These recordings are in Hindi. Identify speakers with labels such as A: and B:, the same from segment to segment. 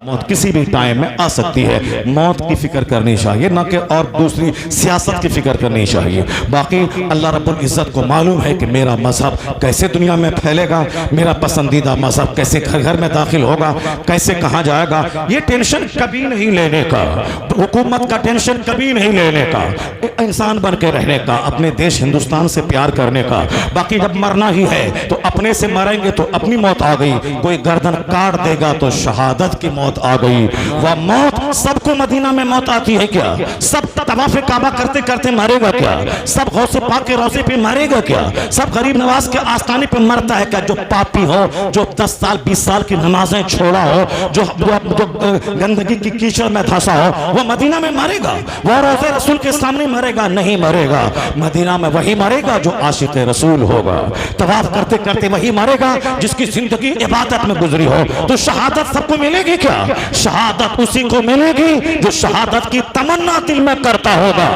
A: मौत किसी भी टाइम में आ सकती है। मौत की फिक्र करनी चाहिए, ना कि और दूसरी सियासत की फिक्र करनी चाहिए। बाकी अल्लाह रब्बुल इज़्ज़त को मालूम है कि मेरा मजहब कैसे दुनिया में फैलेगा, मेरा पसंदीदा मजहब कैसे घर घर में दाखिल होगा, कैसे कहाँ जाएगा। ये टेंशन कभी नहीं लेने का, हुकूमत का टेंशन कभी नहीं लेने का, इंसान बन के रहने का, अपने देश हिंदुस्तान से प्यार करने का। बाकी जब मरना ही है तो अपने से मरेंगे तो अपनी मौत आ गई, कोई गर्दन काट देगा तो शहादत की मौत आ गई। वह मौत सबको मदीना में मौत आती है क्या? सब तवाफ़े काबा करते करते मरेगा क्या? सब गौसे पाक के रोज़े पे मरेगा क्या? सब गरीब नवाज के आस्थाने पे मरता है क्या? जो पापी हो, जो 10 साल 20 साल की नमाजें छोड़ा हो, जो गंदगी की कीचड़ में धंसा हो, वो मदीना में मरेगा? वह रोज़े रसूल के सामने मरेगा? नहीं मरेगा। मदीना में वही मरेगा जो आशिक़ रसूल होगा। तवाफ करते करते वही मरेगा जिसकी जिंदगी इबादत में गुजरी हो। तो शहादत सबको मिलेगी क्या? शहादत उसी को मिलेगी जो शहादत की तमन्ना दिल में करता होगा।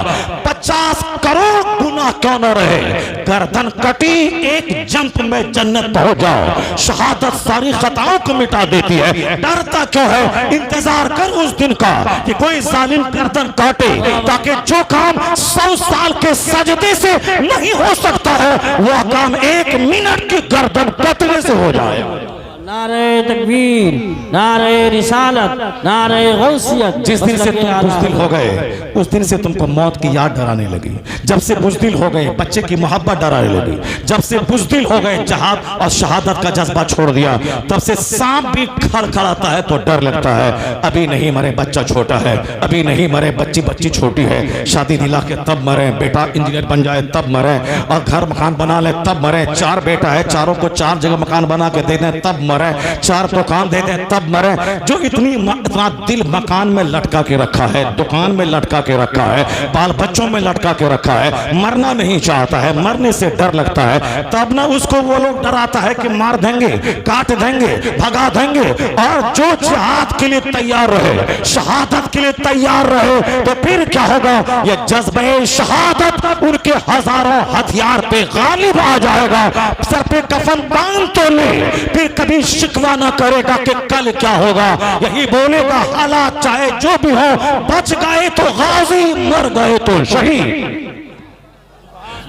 A: 50 करोड़ गुनाह क्यों न रहे, गर्दन कटी एक जंप में जन्नत पहुंच जाओ। शहादत सारी खताओं को मिटा देती है। डरता क्यों है? इंतजार कर उस दिन का कि कोई जालिम गर्दन काटे, ताकि जो काम 100 साल के सजदे से नहीं हो सकता है वह काम 1 मिनट की गर्दन कटने से हो जाए।
B: नारे तकबीर, नारे रिसालत, नारे गौसियत।
A: जिस दिन से तुम बुज़दिल हो गए उस दिन से तुमको मौत की याद डराने लगी। जब से बुज़दिल हो गए बच्चे की मोहब्बत डराने लगी। जब से बुज़दिल हो गए जहाद और शहादत का जज्बा छोड़ दिया, तब से सांप भी खड़खड़ाता है तो डर लगता है। अभी नहीं मरे, बच्चा छोटा है। अभी नहीं मरे, बच्ची छोटी है। शादी दिला के तब मरे, बेटा इंजीनियर बन जाए तब मरे, और घर मकान बना ले तब मरे। 4 बेटा है, चारों को 4 जगह मकान बना के दे दें तब मरे। 4 दुकान दे दें तब मरे। जो इतना दिल मकान में लटका के रखा है, दुकान में लटका के रखा है, बाल बच्चों में लटका के रखा है, मरना नहीं चाहता है, मरने से डर लगता है, तब ना उसको वो लोग डराता है कि मार देंगे, काट देंगे, भगा देंगे। और जो जिहाद के लिए तैयार रहे, शहादत के लिए तैयार रहे, तो फिर क्या होगा? ये जज्बे शहादत उनके हजारों हथियार पे गालिब आ जाएगा। सर पे कफन बांध तो ले, फिर कभी शिकवा ना करेगा कि कल क्या होगा। यही बोलेगा हालात चाहे जो भी हो, बच गए तो गाजी, मर गए तो शहीद।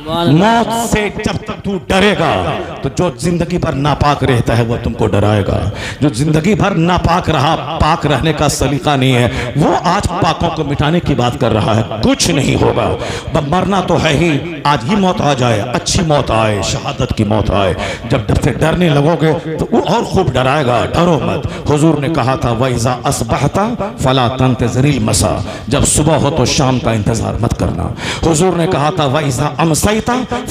A: मौत से जब तक तू डरेगा तो जो जिंदगी भर नापाक रहता है वो तुमको डराएगा। जो जिंदगी भर नापाक रहा, पाक रहने का सलीका नहीं है, वो आज पाकों को मिटाने की बात कर रहा है। कुछ नहीं होगा, मरना तो है ही। आज ही मौत आ जाए, अच्छी मौत आए, शहादत की मौत आए। जब डर से डरने लगोगे तो वो और खूब डराएगा। डरो मत। हुजूर ने कहा था वइज़ा अस्बहता फला तंतज़िरिल मसा, जब सुबह हो तो शाम का इंतजार मत करना। हुजूर ने कहा था वइज़ा अमसैता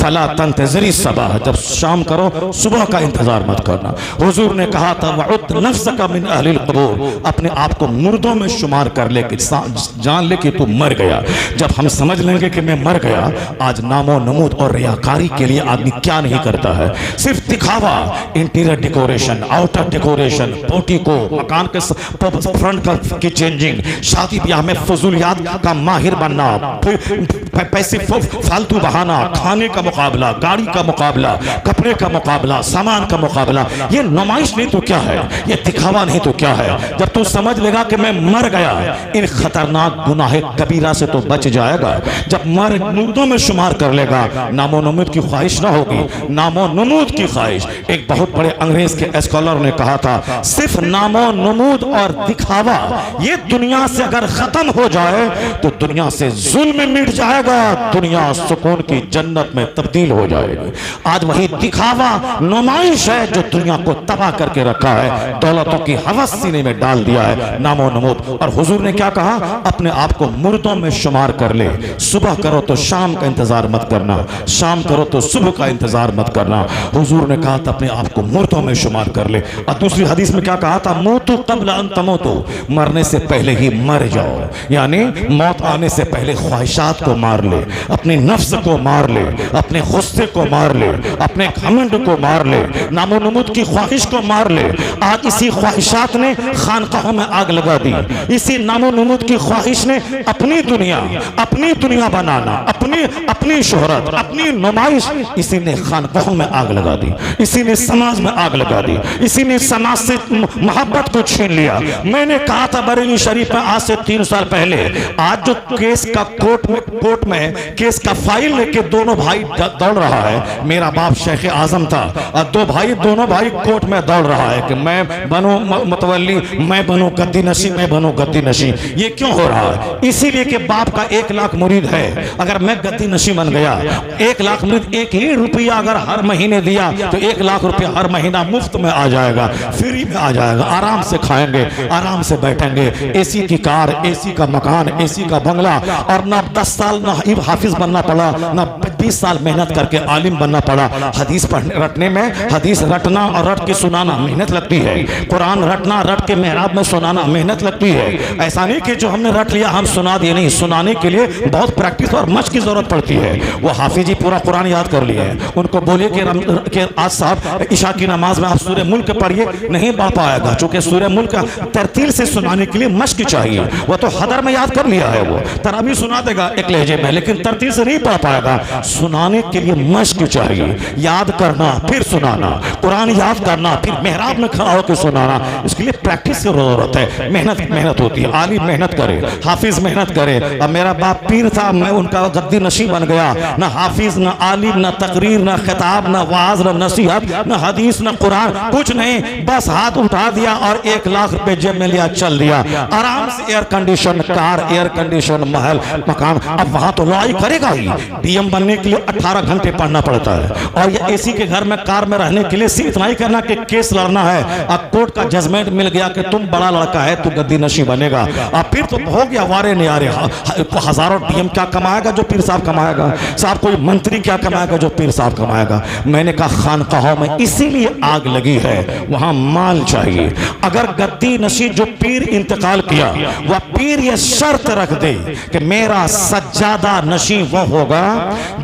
A: फला तंतज़िरी सबह, जब शाम करो सुबह का इंतजार मत करना। हुजूर ने कहा था वउद नफ्सका मिन अहलिल क़ुबूर, अपने आप को मुर्दों में शुमार कर ले, जान ले कि तू मर गया। जब हम समझ लेंगे कि मैं मर गया, आज नामो नमूद और रियाकारी के लिए आदमी क्या नहीं करता है, सिर्फ दिखावा। इंटीरियर डेकोरेशन, आउटर डेकोरेशन, पोटी को मकान के फ्रंट की चेंजिंग, शादी ब्याह में फजूलियात का माहिर बनना, पैसे फालतू बहाना, खाने का मुकाबला, गाड़ी का मुकाबला, कपड़े का मुकाबला, सामान का मुकाबला। ये नुमाइश नहीं तो क्या है? ये दिखावा नहीं तो क्या है? जब तू समझ लेगा कि मैं मर गया, इन खतरनाक गुनाह कबीरा से तो बच जाएगा। जब मुर्दों में शुमार कर लेगा, नामो नमूद की ख्वाहिश ना होगी, नामो नमूद की ख्वाहिश। एक बहुत बड़े अंग्रेज के स्कॉलर ने कहा था सिर्फ नामो नमूद और दिखावा ये दुनिया से अगर खत्म हो जाए तो दुनिया से जुल्म मिट जाएगा, दुनिया सुकून की जन्नत में तब्दील हो जाएगी। आज वही दिखावा नुमाइश है जो दुनिया को तबाह करके रखा है, दौलतों की हवस सीने में डाल दिया है, नामो नमूद। और हुजूर ने क्या कहा? अपने आप को मुर्दों में शुमार कर ले। सुबह करो तो शाम का इंतजार मत करना, शाम करो तो सुबह का इंतजार मत करना। हुजूर ने कहा था अपने आप को मुर्दों में शुमार कर ले। और दूसरी हदीस में क्या कहा था? मूतु क़ब्ल अन तमूतु, मरने से पहले ही मर जाओ। यानी मौत आने से पहले ख्वाहिशात को मार ले, अपने नफ्स को मार ले, अपने गुस्से को मार ले, अपने घमंड को मार ले, नामो नमूद की ख्वाहिश को मार ले। आज इसी ख्वाहिशात ने खानकाहों में आग लगा दी। इसी नामो नमूद की ख्वाहिश ने अपनी दुनिया बनाना, अपनी शोहरत, अपनी नुमाइश, इसी ने खानकाहों खानकाहों में आग लगा दी, इसी ने समाज में आग लगा दी, इसी ने समाज से मोहब्बत को छीन लिया। मैंने कहा था बरेली शरीफ में आज से 3 साल पहले, आज जो केस का कोर्ट में केस का फाइल लेके दोनों भाई दौड़ रहा है, मेरा बाप शेख आजम था और दोनों भाई कोर्ट में दौड़ रहा है कि मैं बनूं मुतवल्ली, मैं बनूं गद्दी नशी, मैं बनूं गद्दी नशी। ये क्यों हो रहा है? इसीलिए कि बाप का 1 लाख मुरीद है, अगर मैं गद्दी नशी बन गया, 1 लाख मुरीद 1 ही रुपया अगर हर महीने दिया तो 1 लाख रुपया हर महीना मुफ्त में आ जाएगा, फ्री में आ जाएगा, आराम से खाएंगे, आराम से बैठेंगे, एसी की कार, एसी का मकान, एसी का बंगला, और ना 10 साल ना हाफिज बनना पड़ा, ना 20 साल मेहनत करके आलिम बनना पड़ा। हदीस पढ़ने रटने में, हदीस रटना और रट के सुनाना मेहनत लगती है, कुरान रटना रट के मेहराब में सुनाना मेहनत लगती है। ऐसा नहीं कि जो हमने रट लिया हम सुना दिए, नहीं, सुनाने के लिए बहुत प्रैक्टिस और मशक की जरूरत पड़ती है। वो हाफिज जी पूरा कुरान याद कर लिए हैं, उनको बोलिए कि आज साहब इशा की नमाज में आप सूरह मुल्क पढ़िए, नहीं पढ़ पाएगा, चूंकि सूरह मुल्क तरतील से सुनाने के लिए मशक चाहिए। वो तो हदर में याद कर लिया है, वो तरावी सुना देगा एक लहजे में, लेकिन तरतील से नहीं पढ़ पाएगा। सुनाने के लिए मशक चाहिए, याद करना फिर सुनाना, कुरान याद करना फिर मेहराब में खड़ा होकर सुनाना, इसके लिए प्रैक्टिस की जरूरत है, मेहनत होती है। आलिम मेहनत करे, हाफिज मेहनत करे। अब मेरा बाप पीर था, मैं उनका गद्दी नशी बन गया, ना हाफिज, ना आलिम, ना तकरीर, ना खिताब, ना वाज, ना नसीहत, ना हदीस, ना कुरान, कुछ नहीं, बस हाथ उठा दिया और 1 लाख रुपए जेब में लिया, चल दिया आराम से। Air condition car, air condition महल मकान, अब वहां तो लड़ाई करेगा ही। डीएम बनने के लिए 18 घंटे पढ़ना पड़ता है, और ये एसी के घर में कार में रहने के लिए सिर्फ इतना ही करना कि केस लड़ना है, अब कोर्ट का जजमेंट मिल गया कि तुम बड़ा लड़का है, तू गद्दी नशी बनेगा, अब फिर तो हो गया वारे नहीं आ रहे। हजारों डीएम क्या कमाएगा जो पीर साहब कमाएगा, साहब कोई मंत्री क्या कमाएगा जो पीर साहब कमाएगा। मैंने कहा खानकाहों में इसीलिए आग लगी है, वहां माल चाहिए। अगर गद्दी नशी जो पीर इंतकाल किया, वह पीर ये शर्त रख दे कि मेरा सज्जादा नशी वो होगा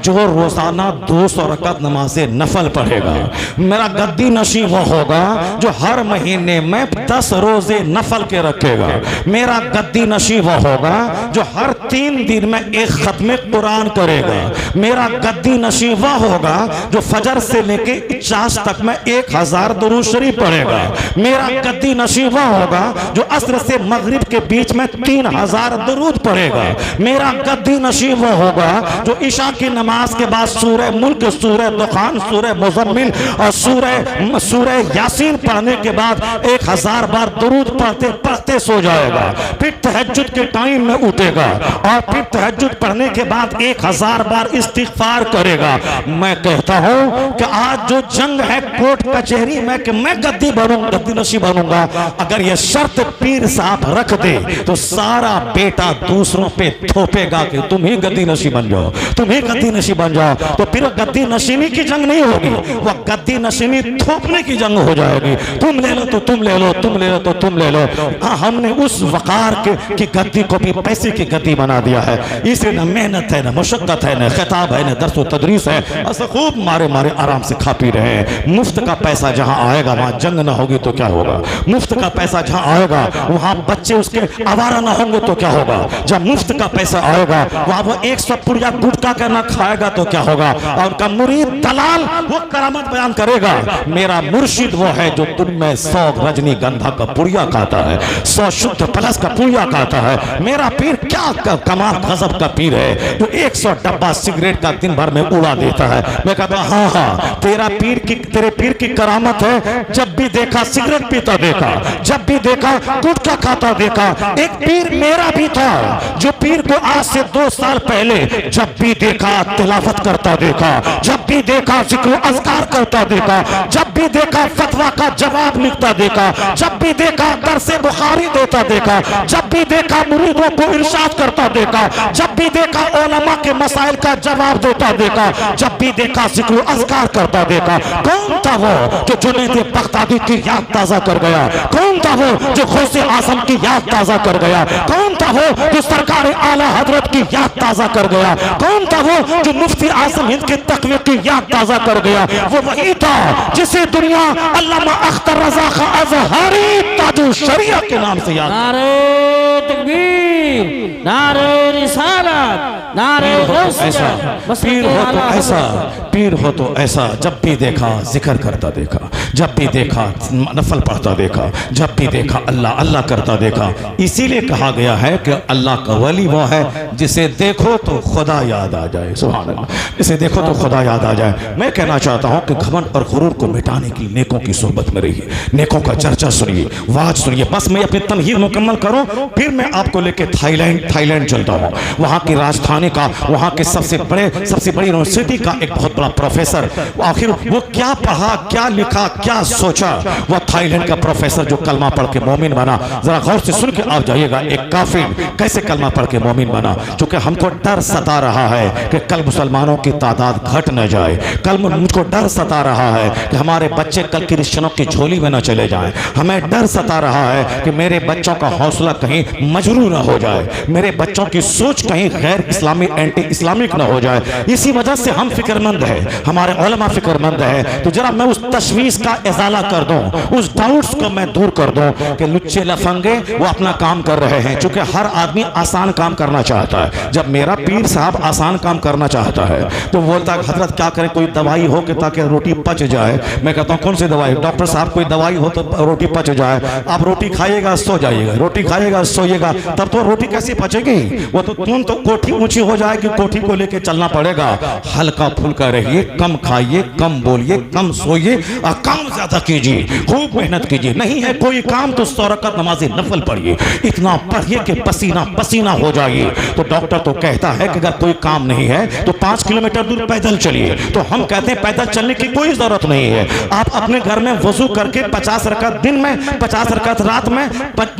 A: जो रोजाना 200 रकात नमाज़े नफल पढ़ेगा, मेरा गद्दी नशी वो होगा जो हर महीने में 10 रोजे नफल के रखेगा, मेरा गद्दी नशी वो होगा जो हर 3 दिन में 1 खत्म कुरान करेगा, मेरा गद्दी नशी वो होगा जो फजर से लेके 50 तक में 1000 दुरूद शरीफ पढ़ेगा, मेरा गद्दी नशी वो होगा जो असर से मगरिब के बीच में 3000 दुरूद पढ़ेगा, मेरा गद्दी नशी वो होगा जो इशा की नमाज के बाद सूरह मुल्क, सूरह दुखान, सूरह मुज़म्मिल और सूरह यासीन पढ़ने के बाद 1000 बार दुरूद पढ़ते पढ़ते सो जाएगा, फिर तहज्जुद के टाइम में उठेगा और फिर तहज्जुद पढ़ने के बाद 1000 बार इस्तिग़फ़ार करेगा। मैं कहता हूं कि आज जो जंग है कोर्ट कचहरी में कि मैं गद्दी बनूंगा, गद्दी नशी बनूंगा, अगर यह शर्त पीर साहब रख दे तो सारा बेटा दूसरों पे थोपेगा कि तुम ही गद्दी नशी बन जाओ, तुम ही गद्दी नशी बन जाओ, तो फिर गद्दी नशीनी की जंग नहीं होगी, वह गद्दी नशीनी थोपने की जंग हो जाएगी। तुम ले लो तो तुम ले लो, तुम ले लो तो तुम ले लो। हमने उस वकार की गद्दी को भी पैसे की गद्दी बना दिया है, इसलिए न मेहनत है, न मुशक्कत है, न खिताब है, न दर्स व तदरीस है, ऐसा खूब मारे मारे आराम से खा पी रहे हैं। मुफ्त का पैसा जहां आएगा वहां जंग ना होगी तो क्या होगा, मुफ्त का पैसा जहां आएगा वहां बच्चे उसके आवारा ना होंगे तो क्या होगा, जब मुफ्त का पैसा आएगा वहां वो 100 पुड़िया गुटखा करना खाएगा तो क्या होगा, और उनका मुरीद दलाल वो करामत बयान करेगा। मेरा मुर्शिद वो है जो तुम में 100 रजनीगंधा का पुड़िया खाता है, 100 शुद्ध प्लस का पुड़िया खाता है। मेरा पीर क्या कमाल गजब का पीर है जो 100 डब्बा सिगरेट का दिन भर में उड़ा देता है। मैं कहता हाँ हाँ तेरे पीर की करामत है, जब भी देखा सिगरेट पीता देखा, जब भी देखा गुटखा खाता देखा। एक पीर मेरा भी था जो पीर को आज से 2 साल पहले जब भी देखा तिलावत करता देखा, जब भी देखा जिक्र अज़कार करता देखा, जब भी देखा फतवा का जवाब लिखता देखा, जब भी देखा दरसे बुखारी देता देखा, जब भी देखा मुरीदों को इरशाद करता देखा, जब भी देखा उलमा के मसाइल का जवाब देता देखा, जब भी देखा जिक्र अज़कार करता देखा। कौन था वो जो जुनैद बगदादी की याद ताजा कर गया, कौन था वो जो गौसे आज़म की याद ताजा कर गया, कौन था वो जो सरकार आला हजरत की याद ताजा कर गया, कौन था वो जो मुफ्ती आज़म हिंद के तक़वे की याद ताजा कर गया। वो वही था जिसे दुनिया अल्लामा अख्तर रज़ा खां अज़हरी ताजुश शरिया के नाम से याद।
B: नारे तकबीर। तकबीर, नारे रिसालत, नारे
A: ऐसा पीर हो तो ऐसा, पीर हो तो ऐसा, जब भी देखा जिक्र करता देखा, जब भी देखा नफल पढ़ता देखा, जब भी देखा अल्लाह अल्लाह करता देखा। इसीलिए कहा गया है कि अल्लाह का वली वो है जिसे देखो तो खुदा याद आ जाए। सुभान अल्लाह, जिसे देखो तो खुदा याद आ जाए। मैं कहना चाहता हूँ कि घमंड और गुरूर को मिटाने की नेकों की सोहबत में रहिए, नेकों का चर्चा सुनिए, वाज सुनिए। बस मैं अपनी तमहीर मुकम्मल करूँ, फिर मैं आपको लेके थाईलैंड चलता हूँ। वहाँ की राजधानी का, वहाँ के सबसे बड़ी यूनिवर्सिटी का एक बहुत बड़ा प्रोफेसर, आखिर वो क्या पढ़ा, क्या लिखा, क्या सोचा, वो थाईलैंड का प्रोफेसर जो कलमा पढ़ के मोमिन बना। जरा गौर से सुन के आप जाइएगा, एक काफिर कैसे कलमा पढ़ के मोमिन बना। क्योंकि हमको डर सता रहा है कि कल मुसलमानों की तादाद घट न जाए, कल मुझको डर सता रहा है कि हमारे बच्चे कल क्रिश्चियनों की झोली में न चले जाएं, हमें डर सता रहा है कि मेरे बच्चों का हौसला कहीं मजरू न हो जाए, मेरे बच्चों की सोच कहीं गैर इस्लामी एंटी इस्लामिक न हो जाए। इसी वजह से हम फिक्रमंद है, हमारे उलमा फिक्रमंद है। तो जरा मैं उस तशवीश का इजाला कर दूं, उस डाउट्स को मैं दूर कर दूं कि लुच्चे लफंगे वो अपना काम कर रहे हैं। चूंकि हर आदमी आसान काम करना चाहता है। जब मेरा पीर साहब आसान काम करना चाहता है तो बोलता है हजरत क्या करें, कोई दवाई हो कि ताकि रोटी पच जाए। मैं कहता हूँ कौन सी दवाई? डॉक्टर साहब कोई दवाई हो तो रोटी पच जाए। आप रोटी खाइएगा सो जाइएगा, रोटी खाइएगा सोइएगा, तब तो रोटी कैसे पचेगी? वो तो तुम तो कोठी ऊंची हो जाएगी, कोठी को लेके चलना पड़ेगा। हल्का फुल्का रहिए, कम खाइए, कम बोलिए, कम सोइए और काम ज्यादा कीजिए, खूब मेहनत कीजिए। नहीं है कोई काम तो 100 रकात नमाज़े नफल पढ़िए, इतना पढ़िए कि पसीना पसीना हो जाइए। तो डॉक्टर तो कहता है कि अगर कोई काम नहीं है तो 5 किलोमीटर दूर पैदल चलिए। तो हम कहते हैं पैदल चलने की कोई जरूरत नहीं है। आप अपने घर में वजू करके 50 रकात दिन में, 50 रकात रात में,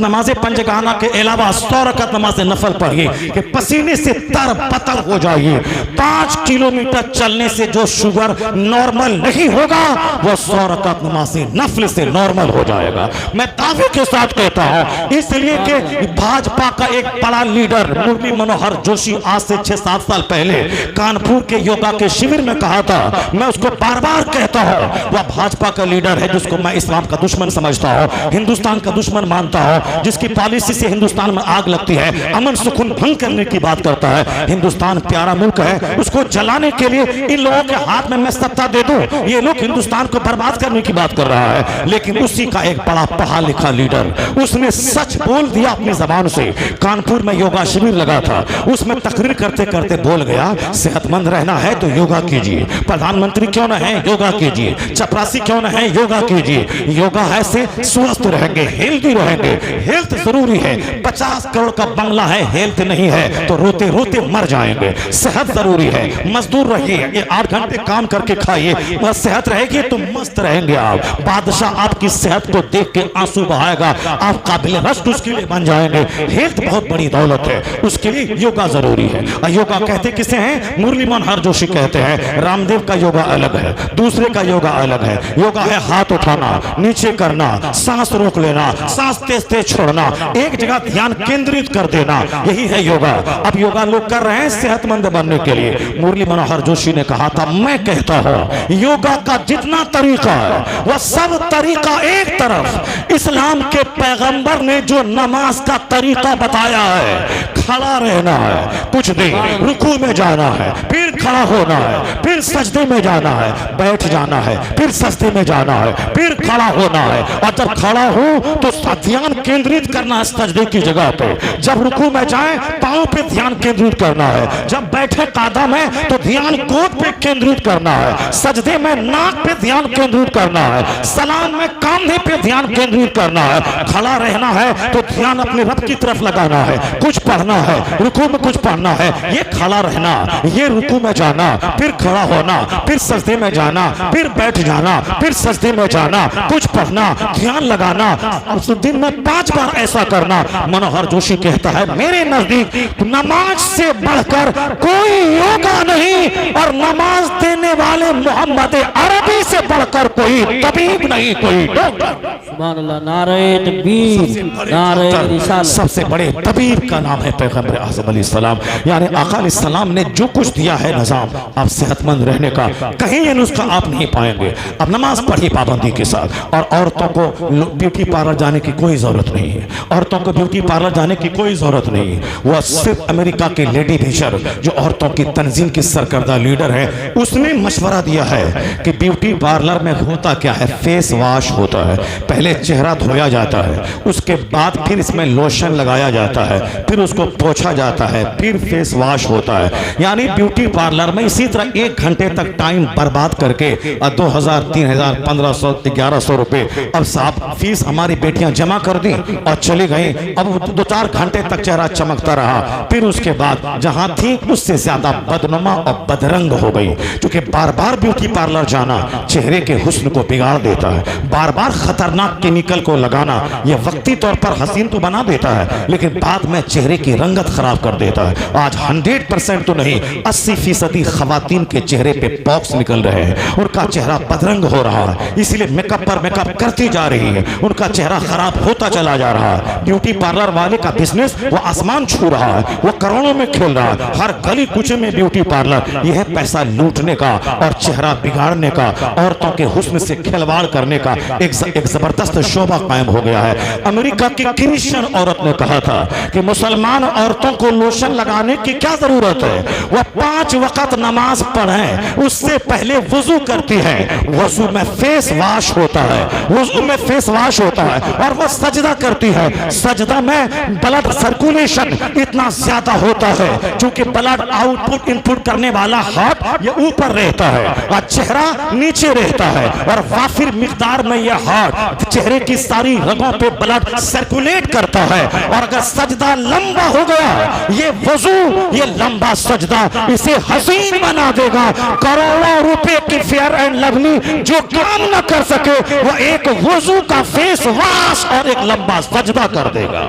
A: नमाज़े पंजगाना के अलावा 100 रकात नमाज़े नफल पढ़िए कि पसीने से तर पतर हो जाइए। 5 किलोमीटर चलने से जो शुगर नॉर्मल नहीं होगा वो 100 रकात नमाज़े नफल से नॉर्मल हो जाएगा। मैं दावे के साथ कहता हूं, इसलिए कि भाजपा का एक बड़ा लीडर मुरली मनोहर जोशी आज से 6-7 साल पहले कानपुर के योगा के शिविर में कहा था, मैं उसको बार बार कहता हूं, वह भाजपा का लीडर है जिसको मैं इस्लाम का दुश्मन समझता हूं, हिंदुस्तान का दुश्मन मानता हूं, जिसकी पॉलिसी से हिंदुस्तान में आग लगती है, अमन सुकून भंग करने की बात करता है। हिंदुस्तान प्यारा मुल्क है, उसको जलाने के लिए इन लोगों के हाथ में मैं सत्ता दे दूं, ये लोग हिंदुस्तान को बर्बाद करने की बात कर रहा है। लेकिन उसी का एक बड़ा पढ़ा लिखा लीडर, उसने सच बोल दिया अपनी जबान से। कानपुर में योगा शिविर लगा था, उसमें तकरीर करते करते बोल गया, सेहतमंद रहना है तो योगा कीजिए, प्रधानमंत्री क्यों न है योगा कीजिए, चपरासी क्यों न है योगा कीजिए। योगा है से स्वस्थ रहेंगे, हेल्दी रहेंगे। हेल्थ जरूरी है, 50 करोड़ का बंगला है, हेल्थ नहीं है तो रोते रोते मर जाएंगे। सेहत जरूरी है, मजदूर रहिए, 8 घंटे काम करके खाइए, बस सेहत रहेगी तो मस्त रहेंगे आप। बादशाह आपकी सेहत को देख के आंसू बहाएगा, आप काबिल रश्क उसके लिए बन जाएंगे। हेल्थ बहुत बड़ी दौलत है, उसके लिए योगा जरूरी है। और योगा कहते किसे हैं? मुरली मनोहर जोशी कहते हैं। रामदेव का योगा अलग है, दूसरे का योगा अलग है। योगा है हाथ उठाना, नीचे करना, सांस रोक लेना, सांस तेज तेज छोड़ना, एक जगह ध्यान केंद्रित कर देना, यही है योगा। अब योगा लोग कर रहे हैं सेहतमंद बनने के लिए। मुरली मनोहर जोशी ने कहा था, मैं कहता हूं योगा का जितना तरीका है वह सब तरीका एक तरफ। इस्लाम के पैगंबर ने जो नमाज का तरीका बताया है, खड़ा रहना है, कुछ देर रुकू में जाना है, फिर खड़ा होना है, फिर सजदे में जाना है, बैठ जाना है, फिर सजदे में जाना है, फिर खड़ा होना है। और जब खड़ा हो तो ध्यान केंद्रित करना है सजदे की जगह पे। जब रुकू में जाए पांव पे ध्यान केंद्रित करना है, जब बैठे कादम है तो ध्यान गोद पे केंद्रित करना है, सजदे में नाक पे ध्यान केंद्रित करना है, सलाम में कंधे पे ध्यान केंद्रित करना है, खड़ा रहना है तो ध्यान अपने रब की तरफ लगाना है, कुछ पढ़ना है, रुकू में कुछ पढ़ना है, ये खड़ा रहना, ये रुकू में जाना, फिर खड़ा होना, फिर सजदे में जाना, फिर बैठ जाना, फिर सजदे में जाना, कुछ पढ़ना, ध्यान लगाना, और दिन में 5 बार ऐसा करना। मनोहर जोशी कहता है, मेरे नजदीक नमाज से बढ़कर कोई योगा नहीं और नमाज देने वाले मोहम्मद अरबी से बढ़कर कोई तबीब नहीं, कोई डॉक्टर।
B: सुभान अल्लाह, नारे तकबीर, नारे रिसालत।
A: सबसे बड़े तबीब का नाम है पैगंबर आज़म अलैहिस्सलाम, यानी आका अलैहिस्सलाम ने जो कुछ दिया है निजाम आप सेहतमंद रहने का, कहीं ये नुस्खा आप नहीं पाएंगे। अब नमाज पढ़िए पाबंदी के साथ, और औरतों को ब्यूटी पार्लर जाने की कोई जरूरत नहीं है, औरतों को ब्यूटी पार्लर जाने की कोई जरूरत नहीं। वह सिर्फ अमेरिका के लेडी फिशर जो औरतों की तंजीम की सरकर्दा लीडर है, उसने मशवरा दिया है कि ब्यूटी पार्लर में होता क्या है, फेस वॉश होता है। पहले चेहरा धोया जाता है, उसके बाद फिर इसमें लोशन लगाया जाता है, फिर उसको पोंछा जाता है, फिर फेस वॉश होता है। यानी ब्यूटी पार्लर में इसी तरह 1 घंटे तक टाइम बर्बाद करके 2000, 3000, 1500, 1100 रुपए अब साहब फीस हमारी बेटियां जमा कर दी और चली गई। अब 2-4 घंटे तक चेहरा चमकता रहा, फिर उसके बाद जहां थी उससे ज्यादा बदनुमा और बदरंग हो गई। क्योंकि बार बार ब्यूटी पार्लर जाना चेहरे के हुस्न को बिगाड़ देता है। बार बार खतरनाक केमिकल को लगाना यह वक्ती तौर पर हसीन तो बना देता है, लेकिन बाद में चेहरे की रंगत खराब कर देता है। आज 100% तो नहीं, 80% खवातीन के चेहरे पे पॉक्स निकल रहे हैं, उनका चेहरा बदरंग हो रहा है, इसलिए मेकअप पर मेकअप करती जा रही है, उनका चेहरा खराब होता चला जा रहा है। ब्यूटी पार्लर वाले का बिजनेस वो आसमान छू रहा है, वो करोड़ों में खेल रहा है। हर गली कुचे में ब्यूटी पार्लर, यह पैसा लूटने का और चेहरा बिगाड़ने का, औरतों के हुस्न से खिलवाड़ करने का एक जबरदस्त शोभा कायम हो गया है। अमेरिका की क्रिश्चियन औरत ने कहा था कि मुसलमान औरतों को लोशन लगाने की क्या जरूरत है, वह 5 वक्त नमाज पढ़ें, उससे पहले वुजू करती है, वुजू में फेस वॉश होता है, वुजू में फेस वॉश होता है, और वह सजदा करती है। सजदा में ब्लड सर्कुलेशन इतना ज्यादा होता है क्योंकि ब्लड आउटपुट इनपुट करने वाला हार्ट ये ऊपर रहता है और चेहरा नीचे रहता है, और वाफिर मिकदार में यह हार्ट चेहरे की सारी रगों पे ब्लड सर्कुलेट करता है। और अगर सजदा लंबा हो गया, ये वजू, ये लंबा सजदा इसे हसीन बना देगा। करोड़ों रुपए की फेयर एंड लवली जो काम न कर सके, वो एक वजू का फेस वॉश और एक लंबा सजदा कर देगा।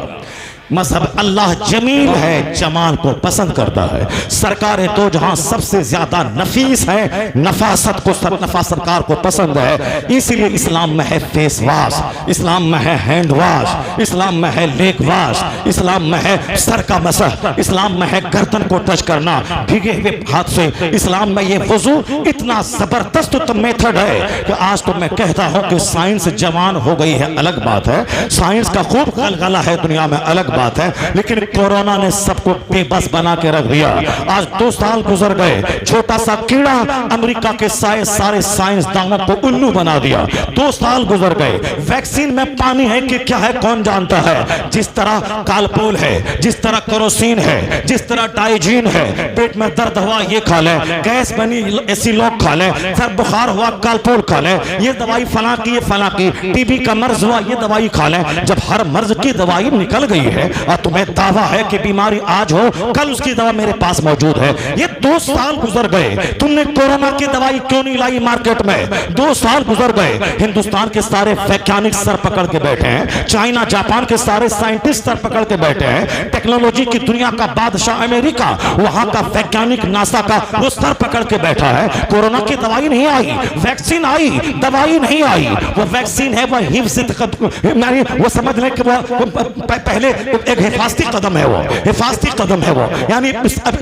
A: मजहब अल्लाह जमील है, जमाल को पसंद करता है। सरकारें तो जहां सबसे ज्यादा नफीस है, नफासत को नफा सरकार को पसंद है, इसलिए इस्लाम में है फेस वॉश, इस्लाम में है हैंड वॉश, इस्लाम में है लेग वॉश, इस्लाम में है सर का मसह, इस्लाम में है गर्दन को टच करना भीगे हुए हाथ से, इस्लाम में ये वजू इतना जबरदस्त तो मेथड है कि आज तो मैं कहता हूं कि साइंस जवान हो गई है, अलग बात है, साइंस का खूब गलगला है दुनिया में, अलग बात है, लेकिन कोरोना ने सबको बेबस बना के रख दिया। आज 2 साल गुजर गए, छोटा सा कीड़ा अमेरिका के सारे साइंसदानों को उल्लू बना दिया। 2 साल गुजर गए, वैक्सीन में पानी है कि क्या है कौन जानता है। जिस तरह कालपोल है, जिस तरह केरोसिन है, जिस तरह डाइजीन है, पेट में दर्द हुआ ये खा ले, गैस बनी एसिलॉक खा ले, सर बुखार हुआ कालपोल खा ले, ये दवाई फला की ये फला की, टीबी का मर्ज हुआ ये दवाई खा ले। जब हर मर्ज की दवाई निकल गई है और तुम्हें दावा है कि बीमारी आज हो कल उसकी दवा मेरे पास मौजूद है, ये 2 साल गुजर गए, तुमने कोरोना की दवाई क्यों नहीं लाई मार्केट में? 2 साल गुजर गए, हिंदुस्तान के सारे वैज्ञानिक सर पकड़ के बैठे हैं, चाइना जापान के सारे साइंटिस्ट सर पकड़ के बैठे हैं, टेक्नोलॉजी की दुनिया का बादशाह अमेरिका, वहां का वैज्ञानिक नासा का वो सर पकड़ के बैठा है। कोरोना की दवाई नहीं आई, वैक्सीन आई, दवाई नहीं आई। वो वैक्सीन है वो वो समझ लें कि वो पहले एक हिफाजती कदम है, वो हिफाजती कदम है वो, यानी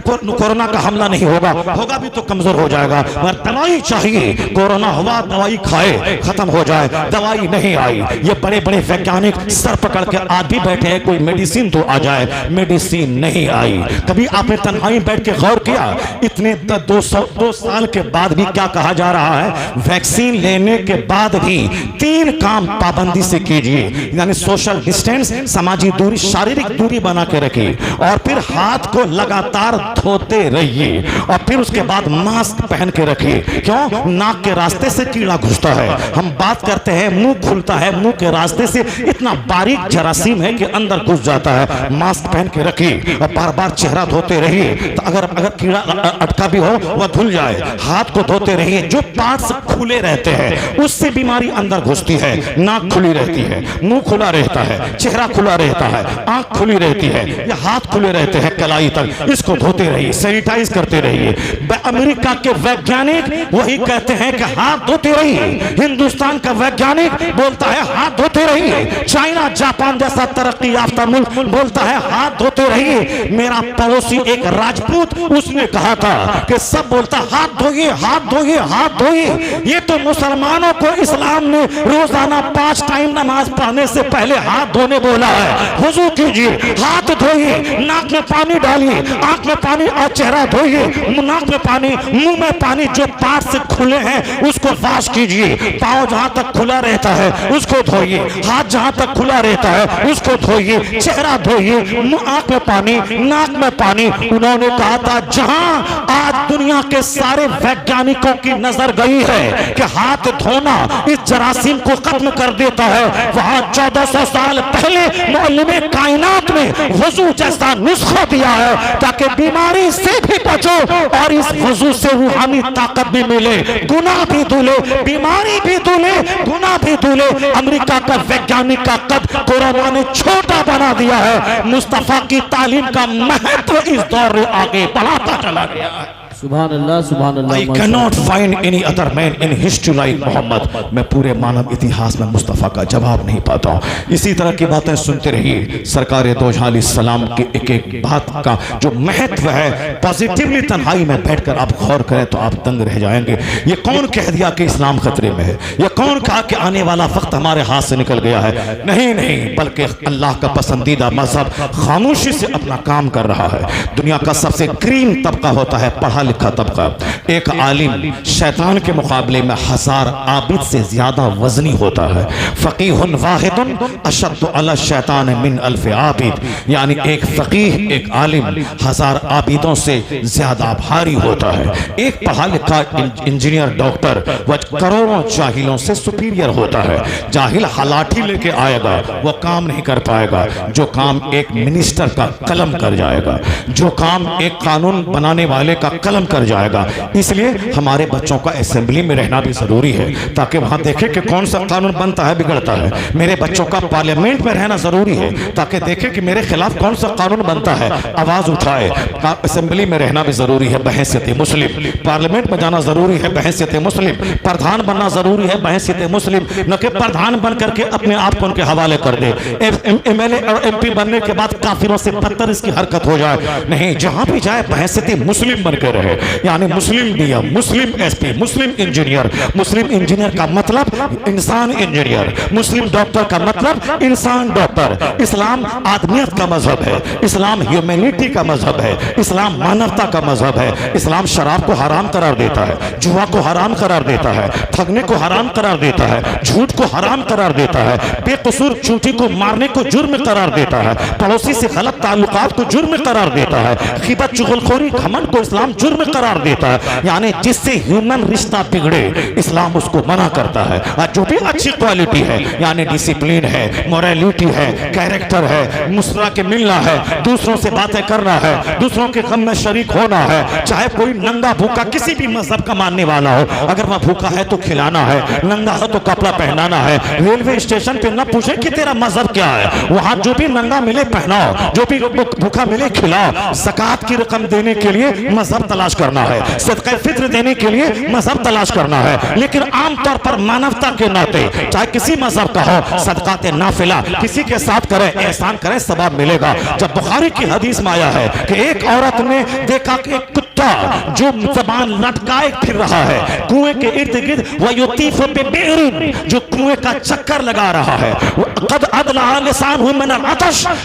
A: कोरोना का हमला नहीं होगा, होगा भी तो कमजोर हो जाएगा, मगर दवाई चाहिए। कोरोना हुआ दवाई खाए खत्म हो जाए, दवाई नहीं आई। ये बड़े बड़े वैज्ञानिक सर पकड़ के आज भी बैठे हैं, कोई मेडिसिन तो आ जाए, मेडिसिन नहीं आई। कभी आपने तन्हाई बैठ के गौर किया इतने 2 साल के बाद भी क्या कहा जा रहा है? वैक्सीन लेने के बाद भी 3 काम पाबंदी से कीजिए, यानी सोशल डिस्टेंस, सामाजिक दूरी, शारीरिक दूरी बना के रखिए, और फिर हाथ को लगातार धोते रहिए, और फिर उसके बाद मास्क पहन के रखिए। क्यों? नाक के रास्ते से कीड़ा घुसता है, हम बात करते हैं मुंह खुलता है, मुंह के रास्ते से इतना बारीक जरासीम है कि अंदर घुस जाता है। मास्क पहन के रखिए और बार बार चेहरा धोते रहिए, तो अगर कीड़ा अटका भी हो वह धुल जाए। हाथ को धोते रहिए, जो पार्ट्स खुले रहते हैं उससे बीमारी अंदर घुसती है। नाक खुली रहती है, मुंह खुला रहता है, चेहरा खुला रहता है, आंख खुली रहती है, या हाथ खुले रहते हैं कलाई तक, इसको धोते रहिए, सैनिटाइज करते रहिए। अमेरिका के वैज्ञानिक वही कहते हैं कि हाथ धोते रहिए, हिंदुस्तान का वैज्ञानिक बोलता है हाथ धोते रहिए, चाइना जापान जैसा तरक्की याफ्ता मुल्क बोलता है हाथ धोते रहिए। मेरा पड़ोसी एक राजपूत, उसने कहा था कि सब बोलता हाथ धोइए हाथ धोइए हाथ धोइए, ये तो मुसलमानों को इस्लाम ने रोजाना 5 टाइम नमाज पढ़ने से पहले हाथ धोने बोला है। हुजूर कीजिए, हाथ धोइए, नाक में पानी डालिए, आंख में पानी और चेहरा धोइए, नाक में पानी, मुंह में पानी, जो पार्ट से खुले हैं उसको वॉश कीजिए, पाँव जहां तक खुला रहता है उसको धोइए, हाथ जहां तक खुला रहता है उसको धोइए, चेहरा धोइए, आंख में पानी, नाक में पानी। उन्होंने कहा था जहां आज दुनिया के सारे वैज्ञानिकों की नजर गई है कि हाथ धोना इस जरासीम को खत्म कर देता है, वहां 1400 साल पहले मुअल्लिमे कायनात ने वजू जैसा नुस्खा दिया है ताकि बीमारी से भी बचो और इस वजू से रूहानी ताकत भी मिले, गुनाह भी धुले, बीमारी भी धुले, गुनाह भी धुले। अमेरिका का वैज्ञानिक का कद कोरोना ने छोटा बना दिया है। मुस्तफा की तालीम का महत्व इस दौर में आगे बढ़ाता चला गया है।
B: सुभान अल्लाह, सुभान अल्लाह।
A: I cannot find any other man in history like Mohammad. मैं पूरे मानव इतिहास में मुस्तफ़ा का जवाब नहीं पाता हूँ। इसी तरह की बातें सुनते रहिए। सरकार दो जहां अलैहिस्सलाम की एक एक बात का जो महत्व है, पॉजिटिवली तन्हाई में बैठकर आप गौर करें तो आप दंग रह जाएंगे। ये कौन कह दिया कि इस्लाम खतरे में है? ये कौन कहा कि आने वाला वक्त हमारे हाथ से निकल गया है? नहीं नहीं, बल्कि अल्लाह का पसंदीदा मजहब खामोशी से अपना काम कर रहा है। दुनिया का सबसे ग्रीन तबका होता है पढ़ा लिखा तबका। एक आलिम शैतान के मुकाबले में 1000 आबिद से ज्यादा वजनी होता है। फकीहुन वाहिदुन अशद्दु अला शैतान मिन अल्फ आबिद, यानी एक फकीह, एक आलिम 1000 आबिदों से ज्यादा भारी होता है। एक पढ़ा लिखा इंजीनियर, डॉक्टर वह करोड़ों जाहिलों से सुपीरियर होता है। जाहिल हलाठी लेके आएगा, वो काम नहीं कर पाएगा जो काम एक मिनिस्टर का कलम कर जाएगा, जो काम एक कानून बनाने वाले का कलम कर जाएगा। इसलिए हमारे बच्चों का असेंबली में रहना भी जरूरी है ताकि वहां देखे कि कौन सा कानून बनता है, बिगड़ता है। मेरे बच्चों का पार्लियामेंट में रहना जरूरी है ताकि देखे कि मेरे खिलाफ कौन सा कानून बनता है, आवाज उठाए। असेंबली में रहना भी जरूरी है बहैसियत मुस्लिम। पार्लियामेंट में जाना जरूरी है बहैसियत मुस्लिम। प्रधान बनना जरूरी है बहैसियत मुस्लिम, न कि प्रधान बन करके अपने आप को उनके हवाले कर दे। एमएलए और एमपी बनने के बाद काफिरों से बदतर इसकी हरकत हो जाए। नहीं, जहां भी जाए बहैसियत मुस्लिम बनकर रहे, यानी मुस्लिम डीएम, मुस्लिम एसपी, मुस्लिम इंजीनियर। मुस्लिम इंजीनियर का मतलब इंसान इंजीनियर, मुस्लिम डॉक्टर का मतलब इंसान डॉक्टर। इस्लाम आदमियत का मजहब है, इस्लाम ह्यूमैनिटी का मजहब है, इस्लाम मानवता का मजहब है। इस्लाम शराब को हराम करार देता है, जुआ को हराम करार देता है, ठगने को हराम करार देता है, झूठ को हराम करार देता है, बेकसूर चूंटी को मारने को जुर्म करार देता है, पड़ोसी से गलत ताल्लुकात को जुर्म करार देता है, गिबत चुगलखोरी घमंड को इस्लाम जुर्म करार देता है। यानी जिससे ह्यूमन रिश्ता बिगड़े इस्लाम उसको मना करता है। और जो भी अच्छी क्वालिटी है, यानी डिसिप्लिन है, मोरालिटी है, कैरेक्टर है, मुस्कुरा के मिलना है, दूसरों से बातें करना है, दूसरों के गम में शरीक होना है, चाहे कोई नंगा भूखा किसी भी मजहब का मानने वाला हो, अगर वह भूखा है तो खिलाना है, नंगा है तो कपड़ा पहनाना है। रेलवे स्टेशन पे न पूछे कि तेरा मजहब क्या है, वहां जो भी नंगा मिले पहनाओ, जो भी भूखा मिले खिलाओ। ज़कात की रकम देने के लिए मजहब तलाश करना है, सदका फित्र देने के लिए मजहब तलाश करना है। लेकिन आमतौर पर मानवता के नाते चाहे किसी मजहब का हो, सदकाते नाफिला किसी के साथ करे, एहसान करे, सवाब मिलेगा। जब बुखारी की हदीस में आया है कि एक औरत ने देखा कि एक कुत्ता जो जबान लटकाए फिर रहा है कुएं के इर्द गिर्द, जो कुएं का चक्कर लगा रहा है,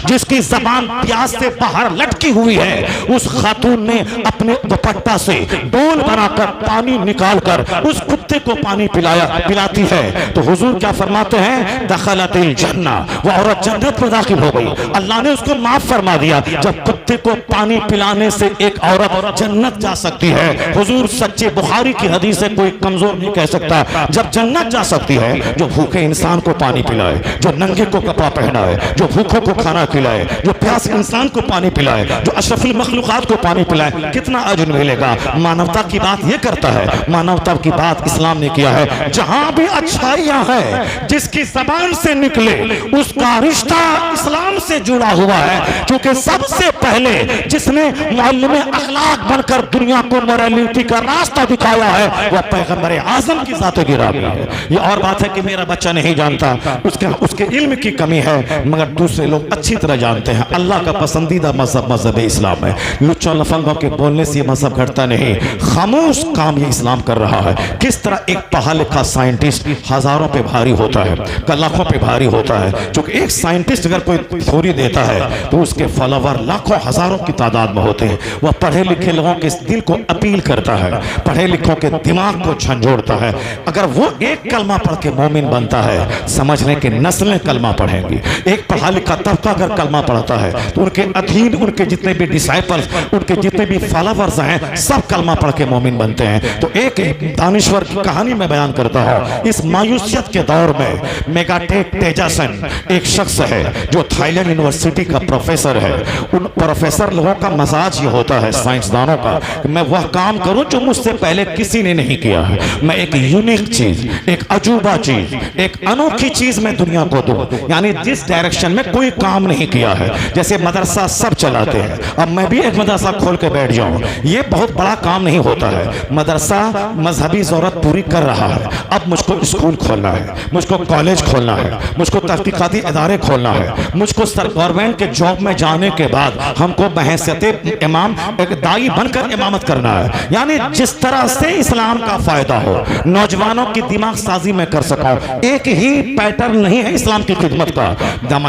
A: जिसकी जबान प्यास से बाहर लटकी हुई है, उस खातून ने अपने दुपट्टा से डोल बनाकर पानी निकालकर उस कुत्ते को पानी पिलाती है। तो हुजूर क्या फरमाते हैं, दखलतिल जन्ना, वो औरत जन्नत में दाखिल हो गई, अल्लाह ने उसको माफ फरमा दिया। जब कुत्ते को पानी पिलाने से एक औरत जन्नत जा सकती है, हुजूर सच्चे बुखारी की हदीस से कोई कमजोर नहीं कह सकता। जब जन्नत जा सकती है जो भूखे इंसान को पानी पिलाए, जो नंगे को कपड़ा पहनाए, जो भूखों को खाना खिलाए, जो प्यास इंसान को पानी पिलाए, जो अशरफुल मखलूकात को पानी पिलाए, कितना अजर मिलेगा। मानवता की बात ये करता है, मानवता की बात इस्लाम ने किया है। जहां भी अच्छाइयां है, जिसकी जबान से निकले उसका रिश्ता इस्लाम से जुड़ा हुआ है, क्योंकि सबसे पहले जिसने मुअल्लिम अखलाक बनकर दुनिया को मोरालिटी का रास्ता दिखाया है वह पैगंबर आजम की ज़ात गिरामी है। ये और बात है कि मेरा बच्चा नहीं जानता, उसके इल्म की कमी है, मगर दूसरे लोग अच्छी तरह जानते हैं। अल्लाह का पसंदीदा मजहब मजहब इस्लाम है। लुच्चा लफंगों के बोलने से ये मजहब घटता नहीं, खामोश काम ये इस्लाम कर रहा है। किस तरह एक पढ़ा लिखा साइंटिस्ट हजारों पे भारी होता है, लाखों पे भारी होता है। क्योंकि एक साइंटिस्ट अगर कोई थ्योरी देता है तो उसके फॉलोवर लाखों हजारों की तादाद में होते हैं। वह पढ़े लिखे लोगों के दिल को अपील करता है, पढ़े लिखों के दिमाग को झंझोड़ता है। अगर वो एक कलमा पढ़ के मोमिन बनता है, समझ लें कि नस्लें कलमा पढ़ेंगी। एक पढ़ा लिखा तबका अगर कलमा पढ़ता है तो उनके अधीन उनके जितने भी डिसाइपल्स, उनके जितने भी फॉलोवर्स हैं, सब कलमा पढ़ के मोमिन बनते हैं। तो एक दानिश्वर की कहानी में बयान करता हूं। इस मायूसियत के दौर में मेगाटेक तेजासन एक शख्स है जो थाईलैंड यूनिवर्सिटी का प्रोफेसर है। उन प्रोफेसर लोगों का मजाज ये होता है, साइंसदानों का, कि मैं वह काम करूं जो मुझसे पहले किसी ने नहीं किया है। मैं एक यूनिक चीज, एक अजूबा चीज, एक अनोखी चीज मैं दुनिया को दूं, यानी जिस डायरेक्शन में कोई काम नहीं किया है। जैसे मदरसा सब चलाते हैं, अब मैं भी एक मदरसा खोल के बैठ जाऊं, ये बहुत बड़ा काम नहीं होता है। मदरसा मजहबी जरूरत पूरी कर रहा है, अब मुझको स्कूल खोलना है, मुझको कॉलेज खोलना है, मुझको तहकीकाती इदारे खोलना है, मुझको गवर्नमेंट के जॉब में जाने के बाद हमको बहैसियत इमाम एक दाई बनकर इमामत करना है। यानी जिस तरह से इस्लाम का फायदा हो, नौजवानों की दिमाग साजी में कर सकूं। एक ही पैटर्न नहीं है इस्लाम की खिदमत का।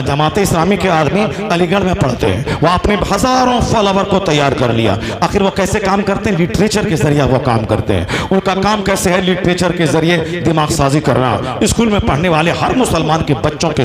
A: जमात इस्लामी के आदमी अलीगढ़ में पढ़ते हैं, वो अपने हजारों फॉलोवर को तैयार कर लिया। आखिर वो कैसे काम करते हैं? लिटरेचर के जरिए वो काम करते हैं। उनका काम कैसे है? लिटरेचर के जरिए दिमाग साजी करना, स्कूल में पढ़ने वाले हर मुसलमान के बच्चों के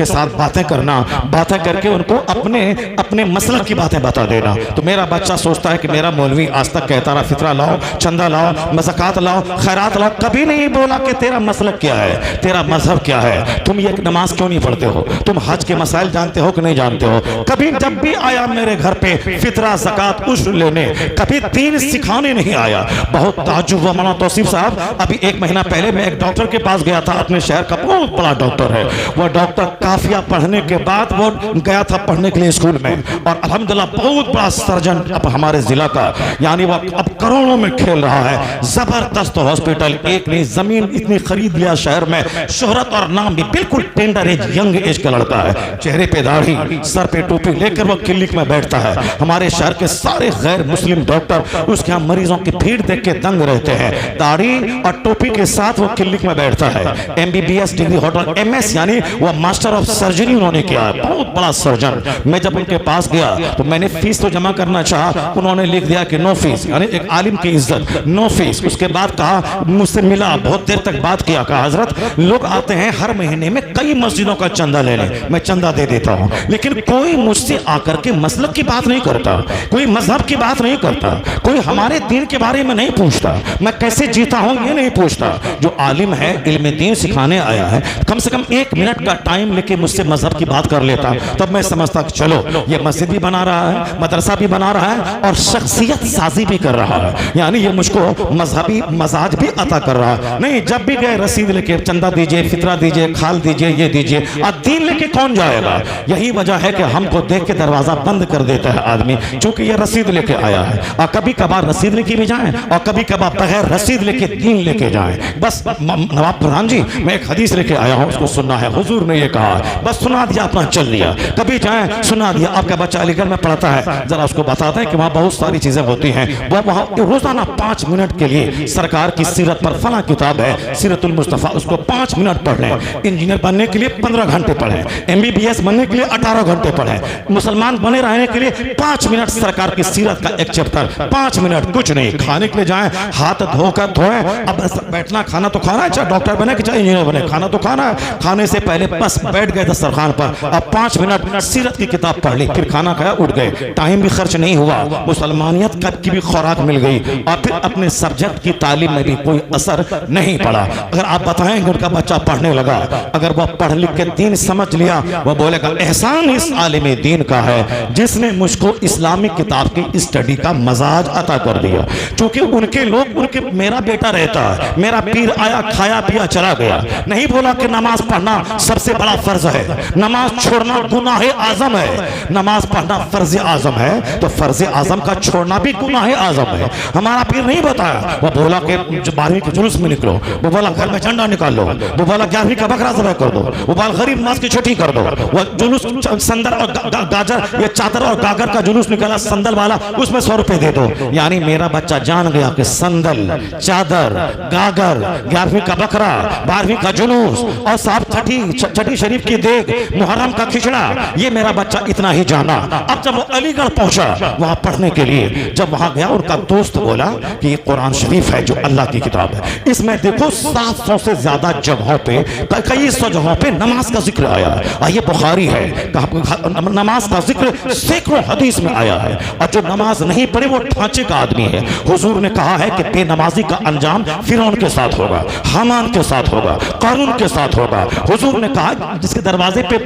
A: साथ बातें करना, बातें करके उनको अपने मसलक की बातें बता देना। तो मेरा बच्चा सोचता है कि मेरा मौलवी आज तक कहता रहा फितरा लाओ, चंदा लाओ, ज़कात लाओ, खैरात लाओ, कभी नहीं बोला कि तेरा मसलक क्या है, तेरा मजहब क्या है, तुम ये नमाज क्यों नहीं पढ़ते हो, तुम हज के मसाइल जानते हो कि नहीं जानते हो। कभी जब भी आया मेरे घर पे फितरा, ज़कात, उश्र लेने, कभी दीन सिखाने नहीं आया। बहुत ताज्जुब हुआ मौलाना तौसीफ साहब। अभी 1 महीना पहले मैं एक डॉक्टर के पास गया था, अपने शहर का बहुत बड़ा डॉक्टर है। वो डॉक्टर काफिया पढ़ने के बाद वो गया था पढ़ने के लिए स्कूल में, और अल्हम्दुलिल्लाह बहुत बड़ा सर्जन अब हमारे जिला का, यानी वो अब करोड़ों में खेल रहा है। जबरदस्त हॉस्पिटल, एक नहीं जमीन इतनी खरीद लिया शहर में, शोहरत और नाम भी, बिल्कुल टेंडर एज, यंग एज का लड़का है, चेहरे पे दाढ़ी, सर पे टोपी लेकर वो क्लिनिक में बैठता है। हमारे शहर के सारे गैर मुस्लिम डॉक्टर उसके यहाँ मरीजों की भीड़ देख के दंग रहते हैं। दाढ़ी और टोपी के साथ वो क्लिनिक में बैठता है। MBBS डिग्री होल्डर, MS यानी वो मास्टर ऑफ सर्जरी उन्होंने किया है, बहुत बड़ा सर्जन। मैं जब उनके पास गया तो मैंने फीस तो जमा करना चाहा, उन्होंने लिख दिया कि नो फीस, यानी एक आलिम की इज्जत, नो फीस। उसके बाद कहा, मुझसे मिला, बहुत देर तक बात किया, कहा हजरत लोग आते हैं हर महीने में कई मस्जिदों का चंदा लेने, मैं चंदा दे देता हूं, लेकिन कोई मुझसे आकर के मसलक की बात नहीं करता, कोई मजहब की बात नहीं करता, कोई हमारे दीन के बारे में नहीं पूछता, मैं कैसे जीता हूं ये नहीं पूछता। जो आलिम है, इल्म दीन सिखाने आया है, कम से कम 1 मिनट का टाइम लेके मुझसे मजहब की बात कर लेता, तब मैं समझता कि चलो ये मस्जिद भी बना रहा है, मदरसा भी बना रहा है और शख्सियत साजी भी कर रहा है, यानी ये मुझको मजहबी मजाज भी अता कर रहा है। नहीं, जब भी गए रसीद लेके, चंदा दीजिए, फितरा दीजिए, खाल दीजिए, ये दीजिए, अब दीन लेके कौन जाएगा? यही वजह है कि हमको देख के दरवाजा बंद कर देता है आदमी, क्योंकि ये रसीद लेके आया है। और कभी कभार रसीद लेके भी जाएं और कभी कभार बगैर रसीद लेके दीन लेके जाएं। बस नवाब प्रधान जी, मैं एक हदीस लेके आया हूं, उसको सुनना है, हुजूर ने ये कहा, बस सुना दिया, अपना चल लिया। कभी जाएं, सुना दिया, आपका बच्चा अलीगढ़ में पढ़ता है, जरा उसको बताते हैं कि वहां बहुत सारी चीजें होती हैं। वो वहां रोजाना 5 मिनट के लिए सरकार की सीरत पर फला किताब है सीरतुल मुस्तफा, उसको 5 मिनट पढ़ लें। इंजीनियर बनने के लिए 15 घंटे पढ़ें, MBBS बनने के लिए 18 घंटे पढ़ें, मुसलमान बने रहने के लिए 5 मिनट सरकार की सीरत का एक चैप्टर, 5 मिनट, कुछ नहीं। खाने के लिए जाएं, हाथ धोकर धोएं, अब बैठना, खाना तो खाना है, चाहे डॉक्टर बने कि चाहे इंजीनियर बने, खाना तो खाना है। खाने से पहले बस बैठ गए दस्तरखान पर, अब 5 मिनट सीरत की किताब पढ़ ली, फिर खाना खाया, उठ गए, टाइम भी खर्च नहीं हुआ, मुसलमानियत की भी खुराक मिल गई, और फिर अपने सब्जेक्ट की तालीम में भी कोई असर नहीं पड़ा। अगर आप बताएंगे उनका बच्चा पढ़ने लगा, अगर वह पढ़ लिख के दीन समझ लिया, वह बोलेगा एहसान इस आलिम दीन का है जिसने मुझको इस्लामिक किताब की स्टडी का मजाज अता कर दिया। क्योंकि उनके लोग, उनके मेरा बेटा रहता है, मेरा पीर आया, खाया पिया चला गया, नहीं बोला कि नमाज पढ़ना सबसे बड़ा फर्ज है, नमाज छोड़ना गुनाह आजम है। नमाज पढ़ना फर्ज आजम है तो फर्ज आजम का छोड़ना भी गुनाह आजम है। हमारा पीर नहीं बताया, वो बोला कि 12वीं के जुलूस में निकलो, वो बोला घर में झंडा निकाल लो, वो बोला 11वीं का बकरा ज़बह कर दो, वो बोला गरीब नमाज की छुट्टी कर दो, वो जुलूस संदल और गाजर, ये चादर और गागर का जुलूस निकाला संदल वाला, उसमें 100 रुपए दे दो। यानी मेरा बच्चा जान गया कि संदल, चादर, गागर, 11वीं का बकरा, 12वीं का जुलूस और साहब छठी शरीफ की देग, मुहर्रम का खिचड़ा, ये मेरा बच्चा इतना ही जाना। अब जब वो अलीगढ़ पहुंचा वहां पढ़ने के लिए, जब वहां गया उनका दोस्त बोला कि ये कुरान शरीफ है जो अल्लाह की किताब है, इसमें देखो 700 से ज्यादा जगहों पे, कई 100 जगहों पे नमाज का जिक्र आया है। ये बुखारी है, नमाज का जिक्र सैकड़ों हदीस में आया है। और जो नमाज नहीं पढ़े वो ढांचे का आदमी है। हुजूर ने कहा है कि बेनमाजी का अंजाम फिरौन के साथ होगा, हामान के साथ होगा, कारून के साथ होगा। हुजूर ने कहा जिसके दरवाजे पे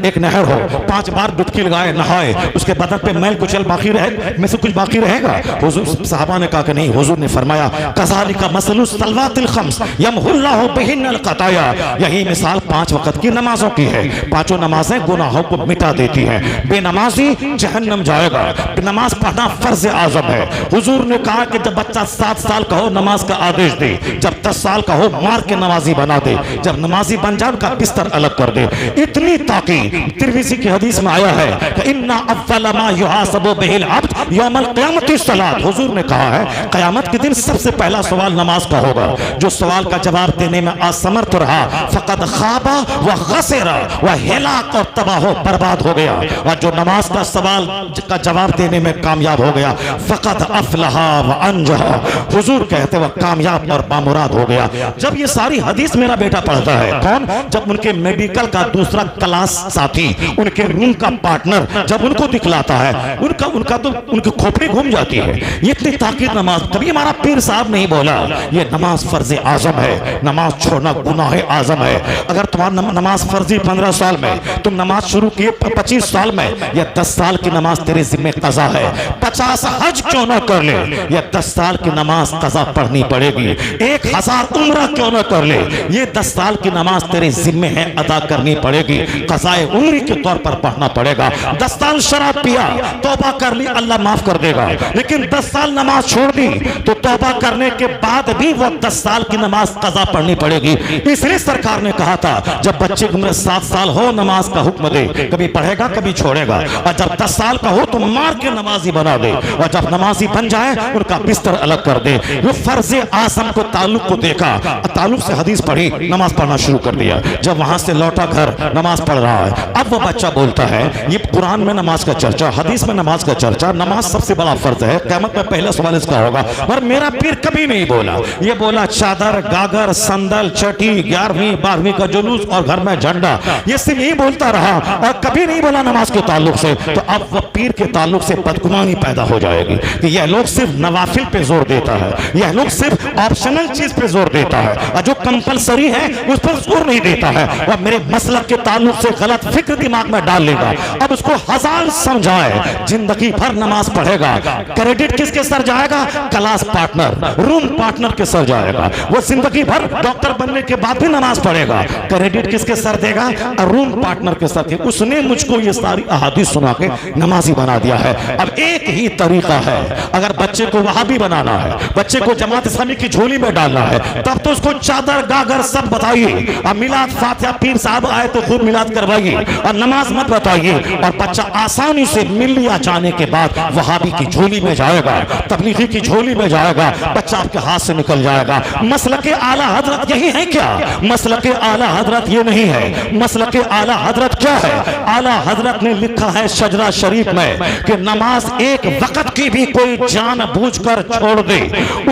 A: एक नहर हो, 5 बार डुबकी लगाए, नहाए, उसके बदन पे मैल कुचल बाकी रहे, में से कुछ बाकी रहेगा? हुजूर साहबा ने कहा कि नहीं। हुजूर ने फरमाया कज़ालिका मसलु सलवातिल खम्स यमहुल्लाहु बिहिन्नल खताया। यही मिसाल 5 वक्त की नमाजों की है। पांचों नमाजें गुनाहों को मिटा देती हैं। बेनमाजी जहन्नम जाएगा। नमाज पढ़ना फर्ज आजम है। हुजूर ने कहा कि जब बच्चा 7 साल का हो नमाज का आदेश दे, जब 10 साल का हो मार के नमाजी बना दे, जब नमाजी बन जाए उनका बिस्तर अलग कर दे। इतनी ताकीद तिरमिज़ी की हदीस में आया है कि इन्ना अव्वल मा युहासबु बिहिल अब्द यौमल क़ियामति सलात। हुजूर ने कहा है क़यामत के दिन सबसे पहला सवाल नमाज का होगा। जो सवाल का जवाब देने में असमर्थ रहा फ़क़द ख़ाबा व ख़सिरा, वह हिलाक और तबाह बर्बाद हो गया। और जो नमाज का सवाल का जवाब देने में कामयाब हो गया फ़क़द अफ़लहा व अंजहा। हुजूर कहते वह कामयाब और बामुराद हो गया। जब ये सारी हदीस मेरा बेटा पढ़ता है, कौन? जब उनके मेडिकल का दूसरा क्लास साथी, उनके रूम का पार्टनर जब उनको दिखलाता है, उनका तो उनकी खोपड़ी घूम जाती है। ये इतनी ताकीद नमाज। कभी हमारा पीर साहब नहीं बोला ये नमाज फर्ज आजम है, नमाज छोड़ना गुनाह आजम है। अगर तुम्हारा नमाज फर्जी 15 साल में, तुम नमाज शुरू किए 25 साल में, या 10 साल की नमाज तेरे जिम्मे कज़ा है। 50 हज क्यों ना कर ले, या 10 साल की नमाज कज़ा पढ़नी पड़ेगी। 1000 उम्रा क्यों ना कर ले, ये 10 साल की नमाज तेरे जिम्मे है, अदा करनी पड़ेगी। कज़ाए उम्री के तौर पर पढ़ना पड़ेगा। 10 साल शराब पिया, तौबा कर ली, अल्लाह माफ कर देगा। लेकिन 10 साल नमाज छोड़ दी तो तौबा करने के बाद भी वो 10 साल की नमाज कज़ा पढ़नी पड़ेगी। इसलिए सरकार ने कहा था जब बच्चे की उम्र 7 साल हो नमाज का हुक्म दे, कभी पढ़ेगा कभी छोड़ेगा। और जब 10 साल का हो तो मार के नमाजी बना दे, और जब नमाजी बन जाए उनका बिस्तर अलग कर दे। वो फर्ज आज़म को ताल्लुक को देखा, ताल्लुक से हदीस पढ़ी, नमाज पढ़ना शुरू कर दिया। जब वहां से लौटा घर नमाज पढ़ रहा है। अब वो बच्चा बोलता है ये कुरान में नमाज का चर्चा, हदीस में नमाज का चर्चा, नमाज सबसे बड़ा फर्ज है, क़यामत में पहला सवाल इसका होगा। पर मेरा पीर कभी नहीं बोला। ये बोला चादर, गागर, संदल, छठी, 11वीं 12वीं का जुलूस और घर में झंडा, ये सिर्फ यही बोलता रहा और कभी नहीं बोला नमाज के ताल्लुक से। तो अब वह पीर के ताल्लुक से बदगुमानी पैदा हो जाएगी कि यह लोग सिर्फ नवाफिल पे जोर देता है, यह लोग सिर्फ ऑप्शनल चीज पे जोर देता है, और जो कंपलसरी है उस पर जोर नहीं देता है। वह मेरे मसलक के ताल्लुक से गलत फिक्र दिमाग में डाल लेगा। अब उसको 1000 समझाए, जिंदगी भर नमाज पढ़ेगा। क्रेडिट किसके सर जाएगा? क्लास पार्टनर, रूम पार्टनर के सर जाएगा। वो जिंदगी भर डॉक्टर बनने के बाद भी नमाज पढ़ेगा। क्रेडिट किसके सर देगा? रूम पार्टनर के सर। उसने मुझको ये सारी अहादीस सुना के नमाजी बना दिया है। अब एक ही तरीका है, अगर बच्चे को वहाबी बनाना है, बच्चे को जमात इस्लामी की झोली में डालना है, तब तो उसको चादर गागर सब बताइए। अब मिलाद फातिहा पीर साहब आए तो खूब मिलाद करवाइए और नमाज मत बताइए। और बच्चा आसानी से मिल लिया जाने के बाद वहाबी की झोली में जाएगा, तबलीगी की झोली में जाएगा, बच्चा आपके हाथ से निकल जाएगा। मसलक आला हजरत यही है क्या? मसलक आला हजरत ये नहीं है। मसलक आला हजरत क्या है? आला हजरत ने लिखा है शजरा शरीफ में कि नमाज एक वक्त की भी कोई जानबूझकर छोड़ दे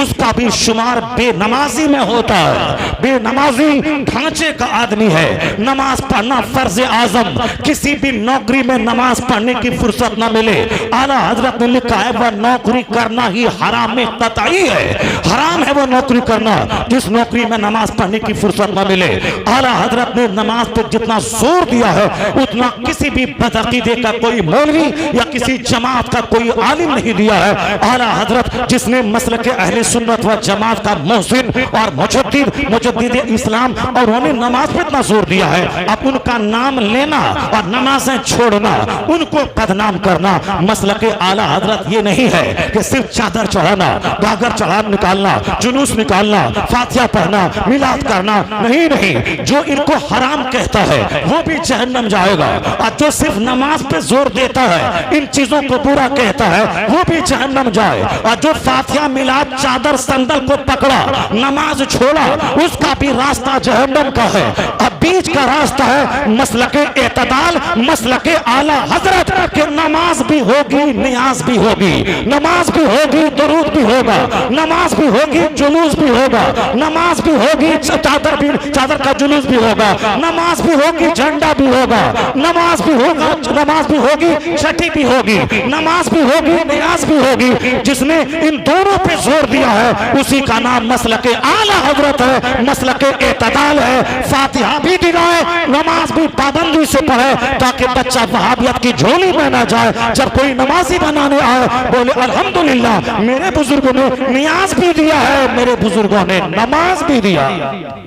A: उसका भी शुमार बेनमाजी में होता है। बेनमाजी ढांचे का आदमी है। नमाज पढ़ना फर्ज आजम। किसी भी नौकरी में नमाज पढ़ने की फुर्सत न मिले, आला हजरत ने लिखा है वह नौकरी करना ही हराम में कतई है। हराम है वो नौकरी करना जिस नौकरी में नमाज पढ़ने की फुर्सत न मिले। आला हजरत ने नमाज पर जितना जोर दिया है उतना किसी भी बदअकीदे का कोई मौलवी या किसी जमात का कोई आलिम नहीं दिया है। आला हजरत जिसने मसलक अहले सुन्नत व जमात का मोहसिन और मुजद्दिद इस्लाम और उन्होंने नमाज पर इतना जोर दिया है, अब उनका नाम लेना और नमाजें छोड़ना, उनको बदनाम करना मसलक आला हजरत ये नहीं है कि सिर्फ चादर चढ़ाना, गागर चढ़ा निकालना, जुलूस निकालना, फातिहा पढ़ना, मिलाद करना, नहीं नहीं। जो इनको हराम कहता है वो भी जहन्नम जाएगा, और जो सिर्फ नमाज पे जोर देता है, इन चीजों को बुरा कहता है, है वो भी जहन्नम जाए, और जो फातिहा मिलाद चादर संदल को पकड़ा, नमाज छोड़ा, उसका भी रास्ता जहन्नम का है। अब बीच का रास्ता है मसलके एतदाल, मसलके आला हजरत के नमाज भी होगी, नियाज भी होगी, नमाज भी होगी, दुरूद भी होगा, नमाज भी होगी, जुलूस भी होगा, नमाज भी होगी, चादर का जुलूस भी होगा, नमाज भी होगी, झंडा भी होगा, नमाज भी होगा, नमाज भी होगी, छठी भी होगी, नमाज भी होगी, नियाज भी होगी। जिसने इन दोनों पे जोर दिया है उसी का नाम मसलके आला हजरत है, मसलके एतदाल है। फातिहा भी दिलाए, नमाज भी पाबंदी से पढ़े, ताकि बच्चा वहाबियत की झोली में न जाए। जब कोई नमाजी बनाने आए बोले अल्हम्दुलिल्लाह मेरे बुजुर्गों ने नियाज भी दिया है, मेरे बुजुर्गों ने नमाज भी दिया।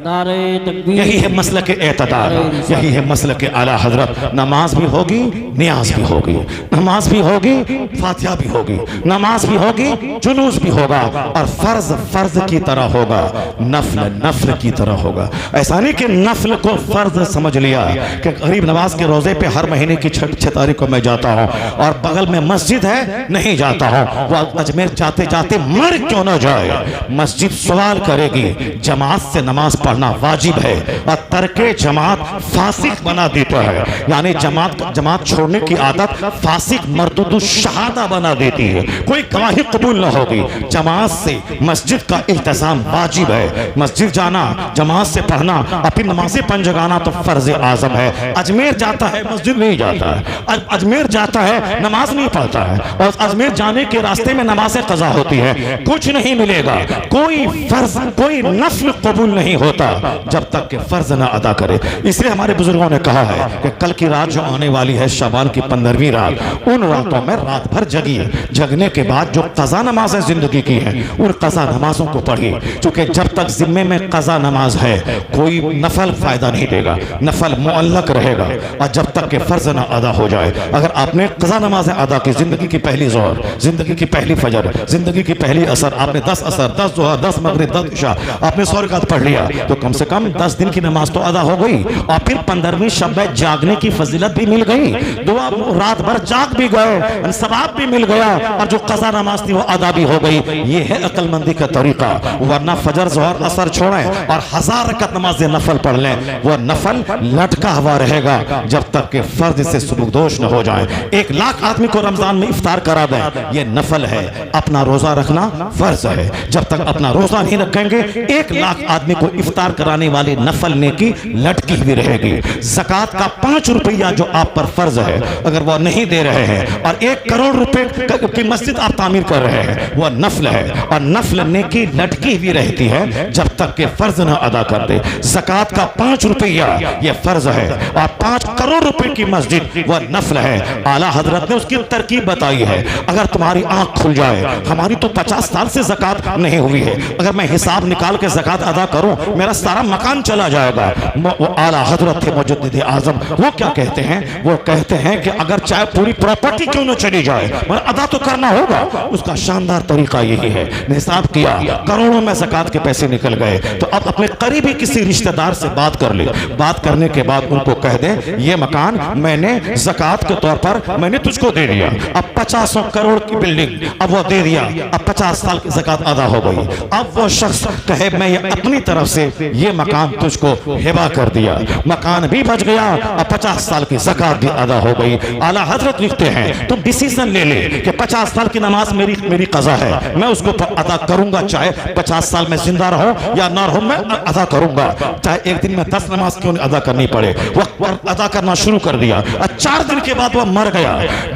B: नारे तकबीर।
A: यही है मसलके एतदाल, यही है मसलके आला हजरत। नमाज भी होगी, नियाज भी होगी, नमाज भी होगी, फातिहा भी होगी, नमाज भी होगी, जुलूस भी होगा, और फर्ज फर्ज की तरह होगा, नफल नफल की तरह होगा। ऐसा नहीं कि नफल को फर्ज समझ लिया कि गरीब नवाज के रोजे पे हर महीने की 6 तारीख को मैं जाता हूँ और बगल में मस्जिद है नहीं जाता हूँ, वो अजमेर जाते जाते मर क्यों न जाए। मस्जिद सवाल करेगी, जमात से नमाज पढ़ना वाजिब है, और तर्के जमात फासिक बना देता है, यानी जमात छोड़ने की आदत फासिक मर्दुदु शहादा बना देती है, कोई गवाही कबूल न होगी। जमात से मस्जिद का इल्तिज़ाम वाजिब है, मस्जिद जाना, जमात से पढ़ना, अपनी नमाज़ें पंज जगाना तो फर्ज आजम है। अजमेर जाता है मस्जिद नहीं जाता है, अजमेर जाता है नमाज नहीं पढ़ता है, और अजमेर जाने के रास्ते में नमाज़ें कज़ा होती है, कुछ नहीं मिलेगा। कोई फर्ज कोई नफल कबूल नहीं होता जब तक कि फर्ज ना अदा करे। इसलिए हमारे बुजुर्गों ने कहा है कि कल की रात जो आने वाली है, शाबान की 15वीं रात, उन रातों में रात भर जगिए, जगने के बाद जो कज़ा नमाज़ें जिंदगी की हैं उन कज़ा नमाजों को पढ़िए, क्योंकि जब तक जिम्मे में कज़ा नमाज है कोई नफल फायदा नहीं देगा, नफल मुअल्लक रहेगा, और जब तक के फर्ज ना अदा हो जाए। अगर आपने कज़ा नमाजें अदा की, जिंदगी की पहली ज़ोहर, जिंदगी की पहली फजर, जिंदगी की पहली असर, आपने 10 असर, 10 ज़ोहर, 10 मगरिब, 10 इशा, आपने 100 रकात पढ़ लिया, तो कम से कम 10 दिन की नमाज तो अदा हो गई, और फिर 15वीं शब जागने की फजीलत भी मिल गई, दुआ रात भर जाग भी गए, सवाब भी मिल गया, और जो कज़ा नमाज थी वो अदा भी हो गई। ये है अक्लमंदी का तरीका। वरना फजर ज़ोहर असर छोड़ें और 1000 रकात नमाज नफल पढ़ लें, वह नफल लटका हुआ रहेगा जब तक के फर्ज से सुबुकदोश न हो जाए। 1 लाख आदमी को रमजान में इफ्तार करा दें, ये नफल है। अपना रोजा रखना फर्ज है, जब तक अपना रोजा नहीं रखेंगे 1 लाख आदमी को इफ्तार कराने वाली नफल नेकी लटकी हुई रहेगी। ज़कात का 5 रुपया जो आप पर फर्ज है, अगर वह नहीं दे रहे हैं, और 1 करोड़ रुपए की मस्जिद आप तामीर कर रहे हैं, वह नफल है, और नफल नेकी लटकी हुई रहती है जब तक के फर्ज न अदा कर दे। ज़कात का 5 रुपया यह फर्ज है, और 5 करोड़ रुपए की मस्जिद वह नफल है। आला हजरत ने उसकी तरकीब बताई है। अगर तुम्हारी आंख खुल जाए, हमारी तो 50 साल से ज़कात नहीं हुई है, अगर मैं हिसाब निकाल के ज़कात अदा करूं मेरा सारा मकान चला जाएगा। वो आला हजरत थे मुजद्दिद आज़म, वो क्या कहते हैं? वो कहते हैं कि अगर चाहे पूरी प्रॉपर्टी क्यों न चली जाए मगर अदा तो करना होगा। उसका शानदार तरीका यही है, हिसाब किया करोड़ों में ज़कात के पैसे निकल गए, तो अब अपने करीबी किसी रिश्तेदार से बात कर ले, बात करने के बाद उनको कह दे ये मकान मैंने ज़कात के तौर पर मैंने तुझको दे दिया। अब 50 करोड़ की बिल्डिंग अब वो दे दिया, अब 50 साल की ज़कात अदा हो गई। अब वो शख्स कहे मैं ये अपनी तरफ से ये मकान तुझको हिबा कर दिया, मकान भी बच गया और 50 साल की ज़कात भी अदा हो गई। आला हजरत लिखते हैं तुम डिसीजन ले ले कि 50 साल की नमाज मेरी कज़ा है, मैं उसको अदा करूंगा, चाहे 50 साल में जिंदा रहो या ना रहो मैं अदा करूंगा, चाहे एक दिन में 10 नमाज क्यों अदा करनी पड़े। वो अदा करना शुरू कर दिया और 4 दिन के बाद वह मर गया।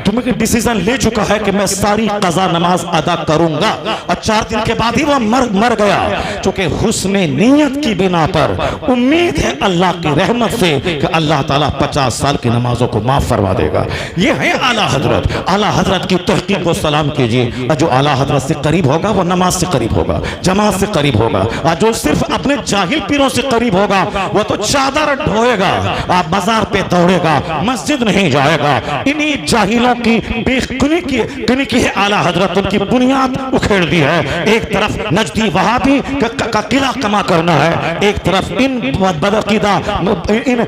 A: तुम्हें डिसीजन ले चुका है कि मैं सारी कज़ा नमाज अदा करूंगा, और 4 दिन के बाद ही वह मर गया, क्योंकि हुस्ने नीयत की बिना पर उम्मीद है अल्लाह की रहमत से कि अल्लाह ताला 50 साल की नमाजों को माफ फरमा देगा। ये है आला हजरत। आला हजरत की तहकीक को सलाम कीजिए। जो आला हजरत से करीब होगा वो नमाज से करीब होगा, जमात से करीब होगा, और जो सिर्फ अपने जाहिल पीरों से करीब होगा वो तो चादर ढोएगा, आप बाजार पे दौड़ेगा, मस्जिद नहीं जाएगा। इन्हीं जाहिलों की बेखुनी की है आला हजरत, उनकी बुनियाद उखेड़ दी है। एक तरफ नजदी वहाबी का किला कमा करना है, एक तरफ इन बदअकीदा इन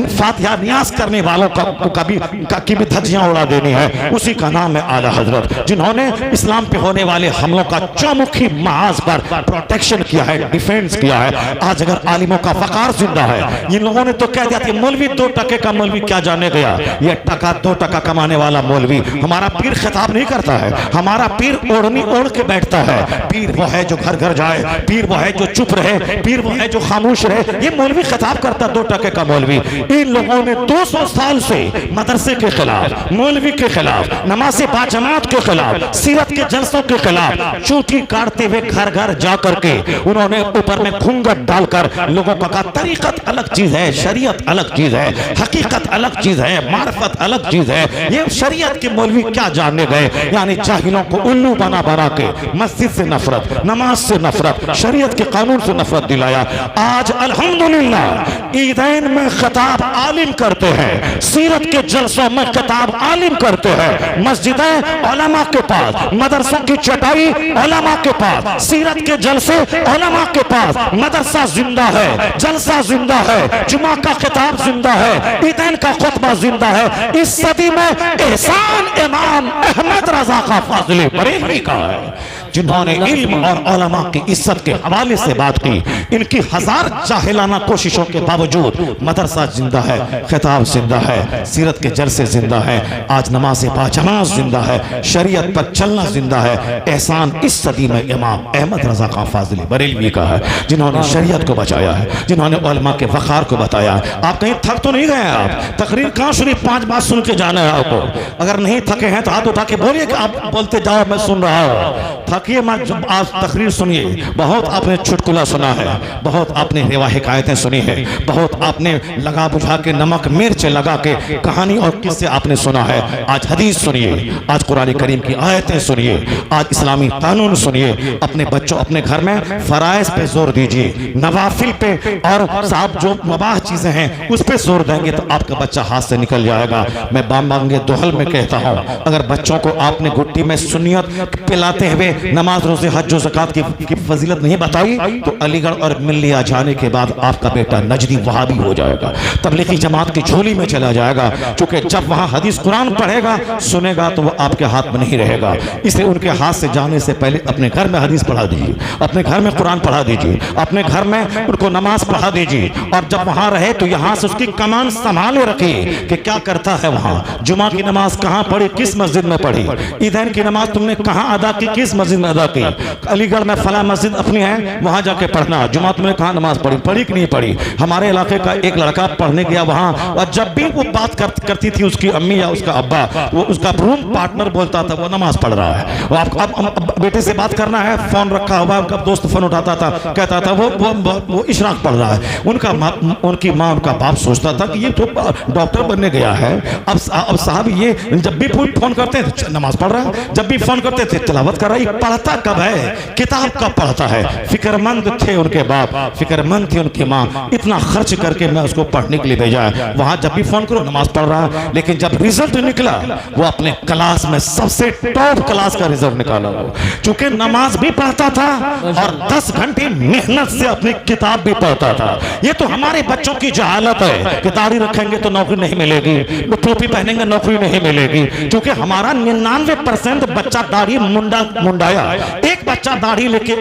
A: फातिहा नियाज करने वालों की भी धज्जियां उड़ा देनी है। उसी का नाम इमाम आला हजरत, जिन्होंने इस्लाम पे होने वाले हमलों का चौमुखी महाज पर प्रोटेक्शन किया है, डिफेंस किया है। आज अगर आलिमों का वकार जिंदा है, इन लोगों ने तो कह दिया कि मौलवी 2 टके का मौलवी क्या जाने गया, ये टका 2 टका कमाने वाला मौलवी। हमारा पीर खिताब नहीं करता है, हमारा पीर ओढ़नी ओढ़ के बैठता है। पीर वो है जो घर घर जाए, पीर वो है जो चुप रहे, पीर वो है जो खामोश रहे। ये मौलवी खिताब करता 2 टके का मौलवी। इन लोगों ने 200 साल से मदरसे के खिलाफ, मौलवी के खिलाफ, नमाज बाजमात के खिलाफ, सीरत के जलसों के खिलाफ चूटी काटते हुए घर घर जा करके उन्होंने ऊपर में घूंघट डालकर लोगों को कहा तरीकत अलग चीज है, शरीयत अलग चीज है, हकीकत अलग चीज है, मार्फत अलग चीज है। ये शरीयत के मौलवी क्या जानने गए, यानी जाहिलों को उल्लू बना बना के मस्जिद से नफरत, नमाज से नफरत, शरीयत के कानून से नफरत दिलाया। आज अल्हम्दुलिल्लाह ईदैन में खिताब आलिम करते हैं, सीरत के जलसों में खिताब आलिम करते हैं, मस्जिदें उलमा के पास, मदरसा की चटाई उलमा के पास, सीरत के जलसे उलमा के पास। मदरसा जिंदा है, जलसा जिंदा है, जुमा का खिताब जिंदा है, ईदैन का खुतबा जिंदा है। इस सदी में एहसान इमाम अहमद रजा का फाज़िले बरेलवी का है, जिन्होंने इल्म और उलमा की इज्जत के हवाले से बात की। इनकी हजार जाहिलाना कोशिशों के बावजूद मदरसा जिंदा है, खिताब जिंदा है, सीरत के जलसे जिंदा है, आज नमाज बाजमात जिंदा है, शरीयत पर चलना जिंदा है। एहसान इस सदी में इमाम अहमद रजा खां फाज़िली बरेलवी का है, जिन्होंने शरीयत को बचाया है, जिन्होंने उलमा के वक़ार को बताया है। आप कहीं थक तो नहीं गए? आप तकरीर कहाँ सुनी? 5 बात सुन के जाना है आपको। अगर नहीं थके हैं तो हाथ उठा के बोलिए कि आप बोलते जाओ, मैं सुन रहा हूँ। थकिए मत, जब आप तकरीर सुनिए। बहुत आपने चुटकुला सुना है, बहुत आपने रिवा हिकायतें सुनी है, बहुत आपने लगा बुझा के नमक मिर्च लगा के कहानी और किस्से आपने सुना है। आज हदीस सुनिए, आज कुरान करीम की आयतें सुनिए, आज इस्लामी कानून सुनिए। अपने बच्चों, अपने घर में फराइज पे जोर दीजिए, नवाफिल पे और साहब जो मुबाह चीजें हैं उस पे जोर देंगे तो आपका बच्चा हाथ से निकल जाएगा। मैं बामांगे दोहल में कहता हूँ, अगर बच्चों को आपने गुट्टी में सुन्नियत पिलाते हुए नमाज, रोजे, हज और ज़कात की फजीलत नहीं बताई तो अलीगढ़ और मिल्लिया जाने के बाद आपका बेटा नजदी वहाबी हो जाएगा, तबलीगी जमात की झोली में चला जाएगा। क्योंकि जब वहां हदीस कुरान पढ़ेगा, सुनेगा तो वो आपके हाथ में नहीं रहेगा। इसलिए उनके हाथ से जाने से पहले अपने घर में हदीस पढ़ा दीजिए, अपने घर में कुरान पढ़ा दीजिए, अपने घर में उनको नमाज पढ़ा दीजिए। और जब वहां रहे तो यहां से उसकी कमान संभाले रखिए कि क्या करता है वहां। जुमा की नमाज कहां पढ़ी, किस मस्जिद में पढ़ी, ईदैन की नमाज तुमने कहां अदा की, किस मस्जिद में अदा की। अलीगढ़ में फला मस्जिद अपनी है, वहां जाके पढ़ना। जुमा तुमने कहां नमाज पढ़ी, पढ़ी कि नहीं पढ़ी। हमारे इलाके का एक लड़का पढ़ने गया वहां, और जब भी वो बात करती थी उसकी अम्मी या उसका अब्बा, वो उसका रूम पार्टनर बोलता था वो नमाज पढ़ रहा है। वो आप बेटे से बात करना है, फोन रखा हुआ, उनका दोस्त फोन उठाता था, कहता था वो इशराक पढ़ रहा है। उनकी माँ, उनका बाप सोचता था कि ये तो डॉक्टर बनने गया है। अब साहब ये जब भी फोन करते थे नमाज पढ़ रहा है, जब भी फोन करते थे तिलावत कर रहा है। पढ़ता कब है, किताब कब पढ़ता है। फिक्रमंद थे उनके बाप, फिक्रमंद थी उनकी माँ, इतना खर्च करके मैं उसको पढ़ने के लिए भेजा है। वहां जब भी फोन करो नमाज पढ़ रहा है। लेकिन जब रिजल्ट निकला, वो अपने क्लास में सबसे टॉप क्लास का रिजल्ट निकाला। वो चूंकि नमाज भी पढ़ता था और 10 घंटे मेहनत से अपनी किताब भी पढ़ता था। ये तो हमारे बच्चों की जहालत है कि दाढ़ी रखेंगे तो नौकरी नहीं मिलेगी, टोपी पहनेंगे नौकरी नहीं मिलेगी। क्योंकि हमारा 99% बच्चा दाढ़ी मुंडाया। एक बच्चा दाढ़ी लेके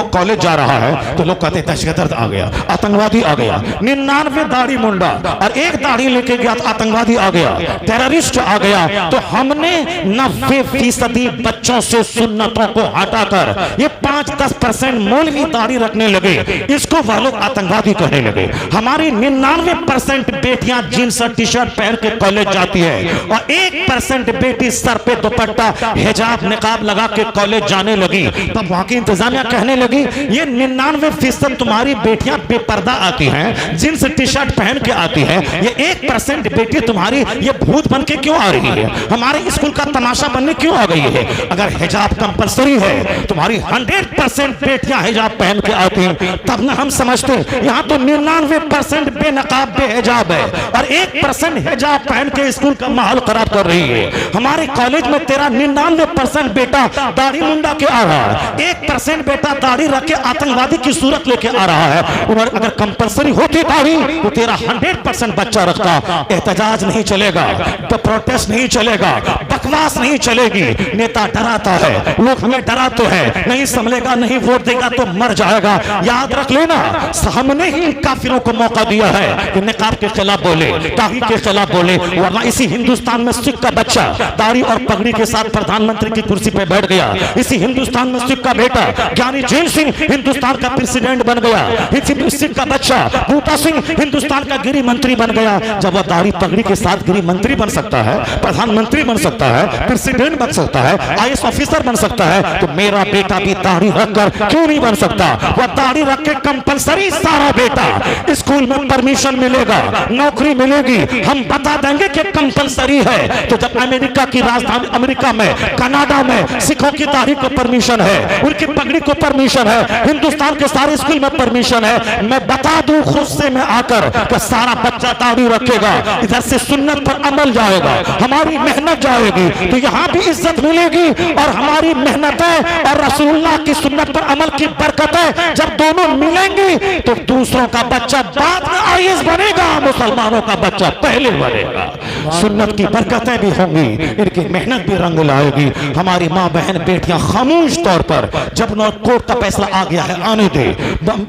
A: कॉलेज जा रहा है तो लोग कहते हैं दहशतगर्द आ गया, आतंकवादी आ गया। 99 दाढ़ी मुंडा और एक दाढ़ी लेके गया तो आतंकवादी आ गया, टेररिस्ट आ गया। तो हमने 90% बच्चों से सुन्नतों को हटाकर ये 5-10% मौलवी दाढ़ी रखने लगे, इसको वह लोग आतंकवादी कहने लगे। हमारी 99% बेटियां जींस और टी शर्ट पहन के कॉलेज जाती है और 1% बेटी सर पे दुपट्टा, हिजाब, निकाब लगा के कॉलेज जाने लगी। तब वहां की इंतजामिया कहने लगी ये 99% तुम्हारी बेटियां बेपर्दा आती हैं, जींस टी शर्ट पहन के आती हैं, ये 1% बेटी तुम्हारी ये भूत बन के क्यों आ रही है, हमारे स्कूल का तमाशा बनने क्यों आ गई है। अगर हिजाब कंपलसरी है, तुम्हारी 100% बेटियां हिजाब पहन के आती हैं, तब ना हम समझते यहाँ तो 99% बेनकाब बेहिजाब है और 1% हिजाब पहन के स्कूल का माहौल खराब कर रही है। हमारे कॉलेज में तेरा 99% बेटा दाढ़ी मुंडा के आ रहा है, 1% बेटा दाढ़ी रख के आतंकवादी की सूरत लेके आ रहा है। उन्होंने अगर कंपलसरी होती दाढ़ी तो तेरा 100% बच्चा रखता। एहतजाज नहीं चलेगा, तो प्रोटेस्ट नहीं चलेगा, बकवास नहीं चलेगी। नेता डराता है, लोग हमें डराते हैं, नहीं संभलेगा, नहीं वोट देगा तो मर जाएगा। याद रख लेना, हमने ही काफिरों को मौका दिया है कि निकाब के खिलाफ बोले, दाढ़ी के खिलाफ बोले, वरना इसी हिंदुस्तान में सिख का बच्चा दाढ़ी और पगड़ी के साथ प्रधानमंत्री की कुर्सी पे बैठ गया। इसी हिंदुस्तान में सिख का बेटा ज्ञानी जैन सिंह हिंदुस्तान का प्रेसिडेंट बन गया। इसी सिख का बच्चा बूटा सिंह हिंदुस्तान का गृह मंत्री बन गया। जब वह दाढ़ी पगड़ी के साथ गृह मंत्री बन सकता है, प्रधानमंत्री बन सकता है, प्रेसिडेंट बन सकता है, आईएएस ऑफिसर बन सकता है, तो मेरा बेटा भी दाढ़ी रखकर क्यों नहीं बन सकता? वह दाढ़ी रख के कंपलसरी सारा बेटा स्कूल में परमिशन मिलेगा, नौकरी मिलेगी। हम बता देंगे कि कंपलसरी है। तो जब अमेरिका की राजधानी अमेरिका में, कनाडा में सिखों की दाढ़ी को परमिशन है, उनकी पगड़ी को परमिशन है, हिंदुस्तान के सारे स्कूल में परमिशन है, मैं बता दूं खुद से मैं आकर कि सारा बच्चा दाढ़ी रखेगा। इधर से सुन्नत पर अमल जाएगा, हमारी मेहनत जाएगी, तो यहाँ भी इज्जत मिलेगी। और हमारी मेहनतें और रसूलुल्लाह की सुन्नत पर अमल की बरकतें जब दोनों मिलेंगी तो दूसरों का बच्चा बाद में आईएएस बनेगा, मुसलमानों का बच्चा पहले बनेगा। सुन्नत की बरकतें भी होंगी, इनकी मेहनत भी रंग लाएगी। हमारी माँ बहन बेटियां खामोश तौर पर, जब कोर्ट का फैसला आ गया है आने दे,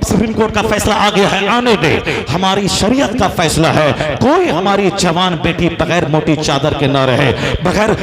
A: सुप्रीम कोर्ट का फैसला आ गया है आने दे, हमारी शरीयत का फैसला है, कोई हमारी जवान बेटी बगैर मोटी चादर के ना रहे, बगैर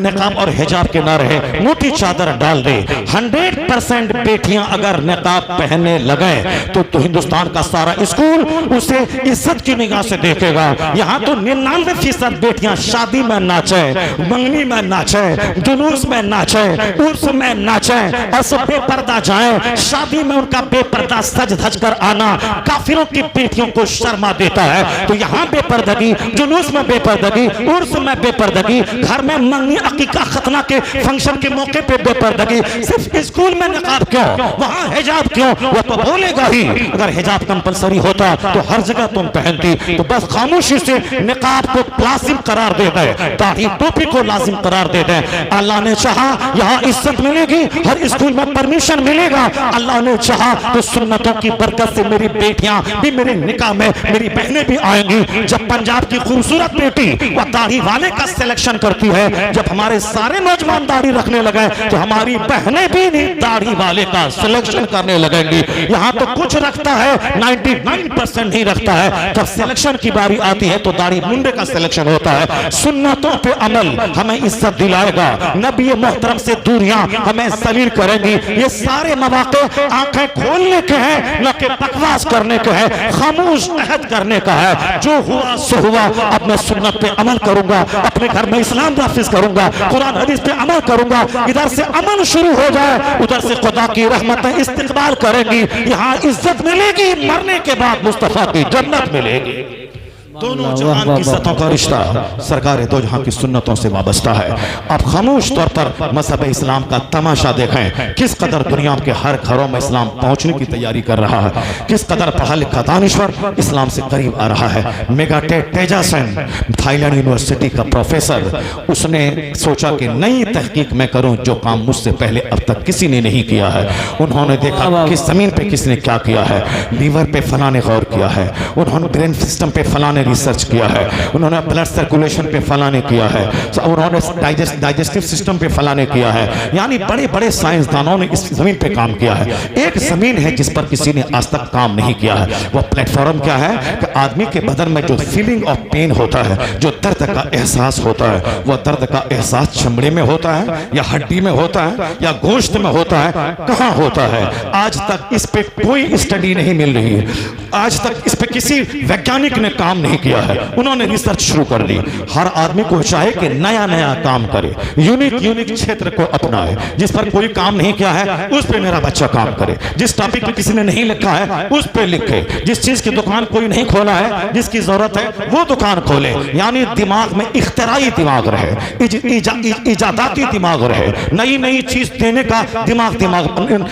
A: निकाब और हिजाब के ना रहे, मोटी चादर डाल दे। 100% बेटियां अगर निकाब पहनने लगे तो हिंदुस्तान का सारा स्कूल उसे इज्जत की निगाह से देखेगा। यहाँ तो 99% बेटियां शादी में नाचे, मंगनी में नाचे, जुलूस में नाचे, उर्स में नाचे, और बेपर्दा जाए। शादी में उनका बेपर्दा सज धज कर आना काफिरों की बेटियों को शर्मा देता है। तो यहाँ बेपर्दगी, जुलूस में बेपर्दगी, उर्स में बेपर्दगी, घर में मंगनी अकीका खतना के फंक्शन के मौके पे बेपर्दगी, सिर्फ स्कूल में निकाब क्यों, वहाँ हिजाब क्यों? वो तो बोलेगा ही। अगर हिजाब कंपलसरी होता तो हर जगह तुम पहनती। तो बस खामोशी से निकाब को लाजिम करार दे दे, दाढ़ी टोपी को लाजिम करार दे दे। अल्लाह ने चाहा यहाँ इज्जत मिलेगी, हर स्कूल में परमिशन मिलेगा। अल्लाह ने चाहा तो सुन्नतों की बरकत से मेरी बेटियां भी मेरे निकाह में, मेरी बहनें भी आएंगी। जब पंजाब की खूबसूरत बेटी वह दाढ़ी वाले का सिलेक्शन करती है, जब हमारे सारे नौजवान दाढ़ी रखने लगे तो हमारी बहनें भी दाढ़ी वाले का सिलेक्शन करने लगेंगी। यहाँ तो कुछ रखता है, 99% नहीं रखता है। जब सिलेक्शन की बारी आती है तो दाढ़ी मुंडे का सिलेक्शन होता है। सुन्नतों पे अमल हमें इज्जत दिलाएगा, नबी मोहतरम से दूरियां हमें सलील करेंगी। ये सारे मौके आंखें खोलने के हैं, न कि बकवास करने के हैं, खामोश अहद करने का है। जो हुआ सो हुआ, अब मैं सुन्नत पे अमल करूंगा, अपने घर में इस्लाम नाफिज करूंगा, कुरान हदीस पे अमल करूंगा। इधर से अमल शुरू हो जाए, उधर से खुदा की रहमतें इस्तिकबाल करेंगी। यहाँ इज्जत मिलेगी, मरने के बाद मुस्तफा की जन्नत मिलेगी। दोनों जहां की इज्जतों का रिश्ता सरकार दो जहां की सुन्नतों से वाबस्ता है। आप खामोश तौर पर मज़हब इस्लाम का तमाशा देखें, किस कदर दुनिया के हर घरों में इस्लाम पहुंचने की तैयारी कर रहा है, किस कदर पढ़ा लिखा दानिश्वर इस्लाम से करीब आ रहा है। मेगाटेक तेजासन थाईलैंड यूनिवर्सिटी का प्रोफेसर, उसने सोचा कि नई तहकीक मैं करूं जो काम मुझसे पहले अब तक किसी ने नहीं किया है। उन्होंने देखा कि जमीन पे किसने क्या किया है, लीवर पे फला ने गौर किया है, उन्होंने ब्रेन सिस्टम पे फला ने रिसर्च किया है, उन्होंने ब्लड सर्कुलेशन पे फला ने किया है, उन्होंने डाइजेस्टिव सिस्टम पे फला ने किया है। यानी बड़े बड़े साइंसदानों ने इस जमीन पे काम किया है। एक जमीन है जिस पर किसी ने आज तक काम नहीं किया है। वह प्लेटफॉर्म क्या है कि आदमी के बदन में जो फीलिंग ऑफ पेन होता है, जो दर्द का एहसास होता है, वह दर्द का एहसास चमड़े में होता है या हड्डी में होता है या गोश्त में होता है, कहाँ होता है? आज तक इस पे कोई स्टडी नहीं मिल रही है, आज तक इस पे किसी वैज्ञानिक ने काम नहीं किया है। उन्होंने रिसर्च शुरू कर दी। हर आदमी को चाहे कि नया नया काम करे, यूनिक क्षेत्र को अपनाए। जिस पर कोई काम नहीं किया है उस पर मेरा बच्चा काम करे, जिस टॉपिक पे किसी ने नहीं लिखा है उस पे लिखे, जिस चीज की दुकान कोई नहीं खोला है, जिसकी जरूरत है वो दुकान खोले। यानी दिमाग में इख्तिराई दिमाग रहे, इजादाती दिमाग रहे, नई नई चीज देने का दिमाग,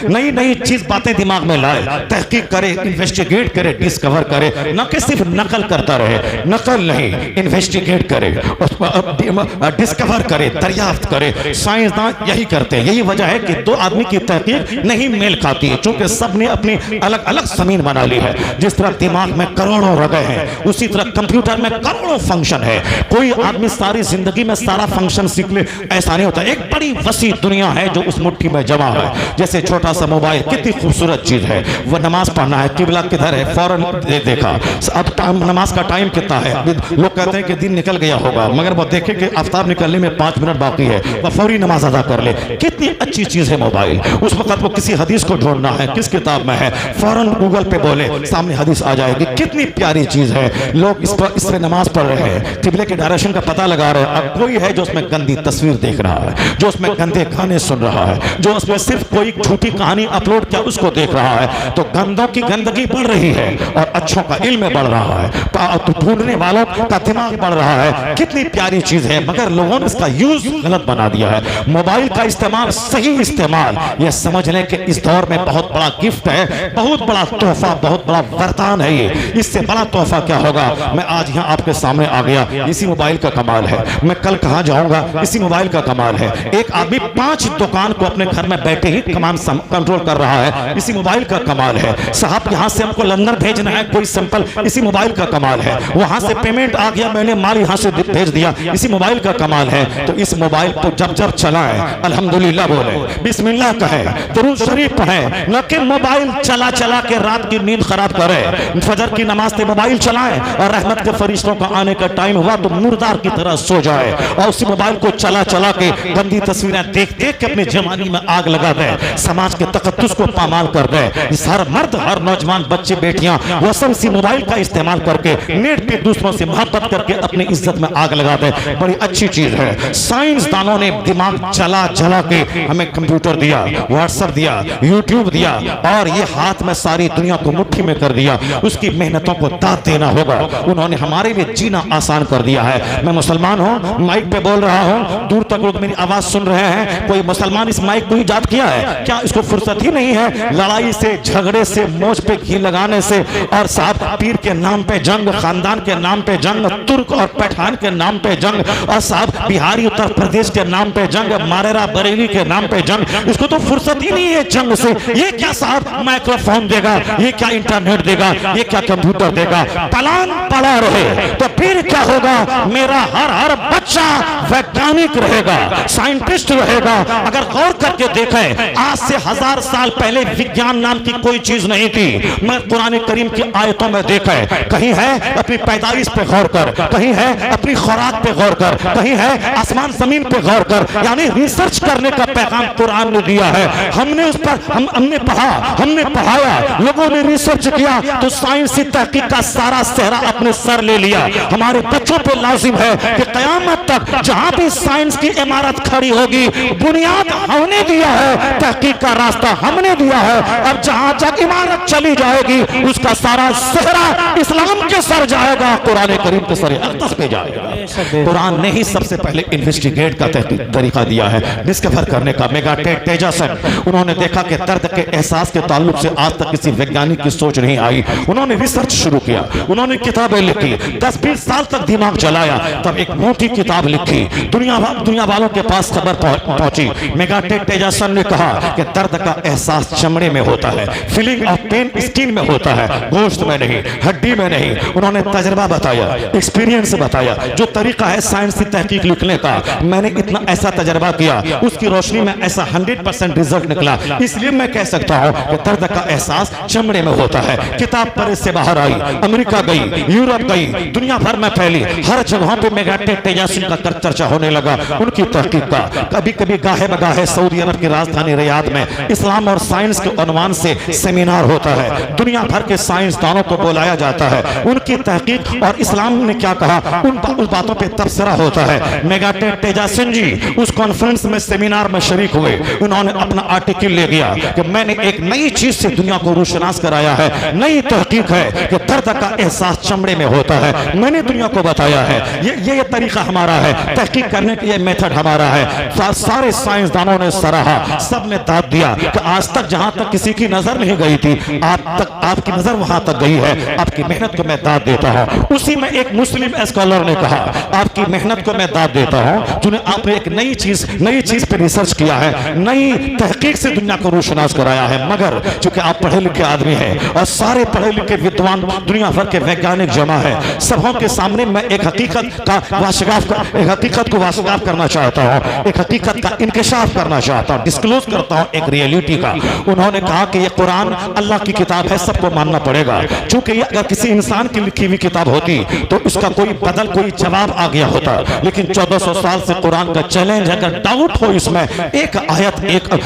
A: नई नई चीज बातें दिमाग में लाए, तहकीक करे, इन्वेस्टिगेट करे, डिस्कवर करे, न कि सिर्फ नकल करता रहे। रहे, नकल नहीं, इन्वेस्टिगेट करे, उस पर डिस्कवर करे, दरियाफ्त करे। साइंसदान यही करते हैं। यही वजह है कि दो आदमी की तहकीक नहीं मेल खाती है, क्योंकि सबने अपनी अलग अलग जमीन बना ली है। जिस तरह दिमाग में करोड़ों रगें हैं, उसी तरह कंप्यूटर में करोड़ों फंक्शन है। कोई आदमी सारी जिंदगी में सारा फंक्शन सीख ले, ऐसा नहीं होता। एक बड़ी वसी दुनिया है जो उस मुट्ठी में जमा है। जैसे छोटा सा मोबाइल कितनी खूबसूरत चीज है, वो नमाज पढ़ना है, किबला किधर है, फौरन देखा। अब नमाज का टाइम कितना है, लोग कहते हैं कि दिन निकल गया होगा, मगर वो देखे कि आफ्ताब निकलने में 5 मिनट बाकी है, वह फौरी नमाज अदा कर ले। कितनी अच्छी चीज है मोबाइल। उस वक्त वो किसी हदीस को ढूंढना है, किस किताब में है, फौरन गूगल पे बोले, सामने हदीस आ जाएगी। कितनी प्यारी चीज है। लोग इस पर नमाज पढ़ रहे हैं, किबले के डायरेक्शन का पता लगा रहे हैं। अब कोई है जो उसमें गंदी तस्वीर देख रहा है, जो उसमें गंदे गाने सुन रहा है, जो उसमें सिर्फ कोई झूठी कहानी अपलोड किया उसको देख रहा है, तो गंदों की गंदगी बढ़ रही है और अच्छों का इल्म बढ़ रहा है, तो ढूंढने वालों का दिमाग बढ़ रहा है। कितनी प्यारी चीज है, मगर लोगों ने इसका यूज गलत बना दिया है। मोबाइल का इस्तेमाल, सही इस्तेमाल, यह समझ लें कि इस दौर में बहुत बड़ा गिफ्ट है, बहुत बड़ा तोहफा, बहुत बड़ा वरदान है। ये इससे बड़ा तोहफा क्या होगा। मैं आज यहाँ आपके सामने आ गया, इसी मोबाइल का कमाल है। मैं कल कहाँ जाऊंगा, इसी मोबाइल का कमाल है। एक आदमी 5 दुकान को अपने घर में बैठे ही कमांड कंट्रोल कर रहा है, इसी मोबाइल का कमाल है। साहब यहाँ से हमको लंदन भेजना है कोई सैंपल, इसी मोबाइल का कमाल है। वहां से पेमेंट आ गया, मैंने माल यहाँ से भेज दिया, इसी मोबाइल का कमाल है। तो इस मोबाइल को जब जब चलाएं, अल्हम्दुलिल्लाह बोले, बिस्मिल्लाह कहे, दुरूद शरीफ पढ़े, न कि मोबाइल चला चला के रात की नींद खराब करे। फजर की नमाज से मोबाइल चलाएं और रहमत के फरिश्तों का आने का टाइम हुआ तो मुर्दार की तरह सो जाए और उसी मोबाइल को चला चला के गंदी तस्वीरें देख देख के अपनी जवानी में आग लगा दे, समाज के तकद्दुस को पामाल कर दे। हर मर्द, हर नौजवान, बच्चे, बेटियां, वो सब इसी मोबाइल का इस्तेमाल करके नेट पे दूसरों से मोहब्बत करके अपनी इज्जत में आग लगा दे। बड़ी अच्छी चीज है। साइंसदानों ने दिमाग चला चला के हमें कंप्यूटर दिया, व्हाट्सएप दिया, यूट्यूब दिया और ये हाथ में सारी दुनिया को मुट्ठी में कर दिया। उसकी मेहनतों को दाद देना होगा। उन्होंने हमारे लिए जीना आसान कर दिया है। मैं मुसलमान हूँ, माइक पे बोल रहा हूँ, दूर तक लोग मेरी आवाज सुन रहे हैं। कोई मुसलमान इस माइक को ईजाद किया है क्या? इसको फुर्सत ही नहीं है लड़ाई से, झगड़े से, मोच पे घी लगाने से, और साहब पीर के नाम पे जंग, खानदान के नाम पे जंग, तुर्क और पठान के नाम पे जंग, और साहब बिहारी उत्तर प्रदेश के नाम पे जंग, मारेरा बरेली के नाम पे जंग। इसको तो फुर्सत ही नहीं है जंग से। ये क्या साहब माइक्रोफोन देगा, ये क्या इंटरनेट देगा, ये क्या कंप्यूटर देगा। प्लान पड़ा रहे तो फिर क्या होगा। मेरा हर बच्चा वैज्ञानिक रहेगा, साइंटिस्ट रहेगा। अगर गौर करके देखें, आज से 1000 साल पहले विज्ञान नाम की कोई चीज नहीं थी। मैं कुरान करीम की आयतों में देखा है, कहीं है अपनी पैदाइश पे गौर कर, कहीं है अपनी खुराक पे गौर कर, कहीं है आसमान जमीन पे गौर कर। यानी रिसर्च करने का पैगाम कुरान ने दिया है। हमने उस पर हमने पढ़ा, हमने पढ़ाया, लोगों ने रिसर्च किया तो साइंसी तहकीक का सारा सेहरा अपने सर ले लिया। हमारे बच्चों पे लाजिम है कि कयामत तक जहां भी साइंस की इमारत खड़ी होगी, बुनियाद हमने दिया है, तहकीक का रास्ता हमने दिया है। अब जहां तक इमारत चली जाएगी उसका सारा सेहरा इस्लाम के सर जाएगा, कुरान करीम के सर अक़दस पे जाएगा। कुरान ने ही सबसे पहले इन्वेस्टिगेट का तरीका दिया है, डिस्कवर करने का। मेगा टेजासन, उन्होंने देखा कि दर्द के एहसास के ताल्लुक से आज तक किसी वैज्ञानिक की सोच नहीं आई। उन्होंने रिसर्च शुरू किया, उन्होंने किताबें लिखी, 10-20 साल तक दिमाग चलाया, तब एक मोटी किताब लिखी, दुनिया वालों के पास खबर पहुंची। मेगा टेजासन ने कहा कि दर्द का एहसास चमड़े में होता है, फीलिंग ऑफ पेन स्किन में होता है, गोश्त में नहीं, हड्डी में नहीं। उन्होंने तजर्बा बताया, एक्सपीरियंस बताया, जो तरीका है साइंस की तहकीक लिखने का। मैंने इतना ऐसा तजर्बा किया, उसकी रोशनी में ऐसा 100% रिजल्ट निकला। इसलिए मैं कह सकता हूं कि दर्द का एहसास चमड़े में होता है। किताब पर से बाहर आई, अमेरिका गई, यूरोप गई, दुनिया भर में फैली, हर जगहों पे मेगा टेजासन का चर्चा होने लगा, उनकी तहकीक का। कभी कभी गाहे बगाहे सऊदी अरब की राजधानी रियाद में इस्लाम और साइंस के उन्वान से सेमिनार होता है। दुनिया भर के साइंसदानों को बुलाया जाता है, उनकी तहकीक और इस्लाम ने क्या कहा उस बातों पे तबसरा होता है। मेगा टेजासन जी उस कॉन्फ्रेंस में, सेमिनार में शरीक हुए। उन्होंने अपना आर्टिकल ले गया कि मैंने एक नई चीज से दुनिया को रोशनास कराया है, नई तहकीक है कि दर्द का एहसास चमड़े में होता है। मैंने दुनिया को बताया है, ये तरीका हमारा है, तहकीक करने का ये मेथड हमारा है। सारे साइंसदानों ने सराहा, सब ने दाद दिया कि आज तक जहां तक किसी की नजर नहीं गई थी, आज तक आपकी नजर वहां तक गई है। आपकी मेहनत को मैं दाद देता देता हूँ। उसी में एक मुस्लिम स्कॉलर ने कहा, आपकी मेहनत को मैं दाद देता हूँ, जिन्हें आपने एक नई चीज पे रिसर्च किया है, नई तहकीक से दुनिया को रोशनास कराया है। मगर चूंकि आप पढ़े लिखे आदमी हैं और सारे पढ़े लिखे विद्वान दुनिया भर के वैज्ञानिक जमा है, सबों के सामने मैं एक हकीकत को वाशगाफ करना चाहता हूँ, एक हकीकत का इंकशाफ करना चाहता हूँ, डिस्क्लोज करता हूँ एक रियलिटी का। उन्होंने कहा कि ये कुरान अल्लाह की किताब है, सबको मानना पड़ेगा। चूंकि ये अगर किसी इंसान की लिखी हुई किताब होती तो इसका कोई जवाब आ गया होता, लेकिन 1400 साल से कुरान का चैलेंज है, अगर डाउट हो इसमें एक आयत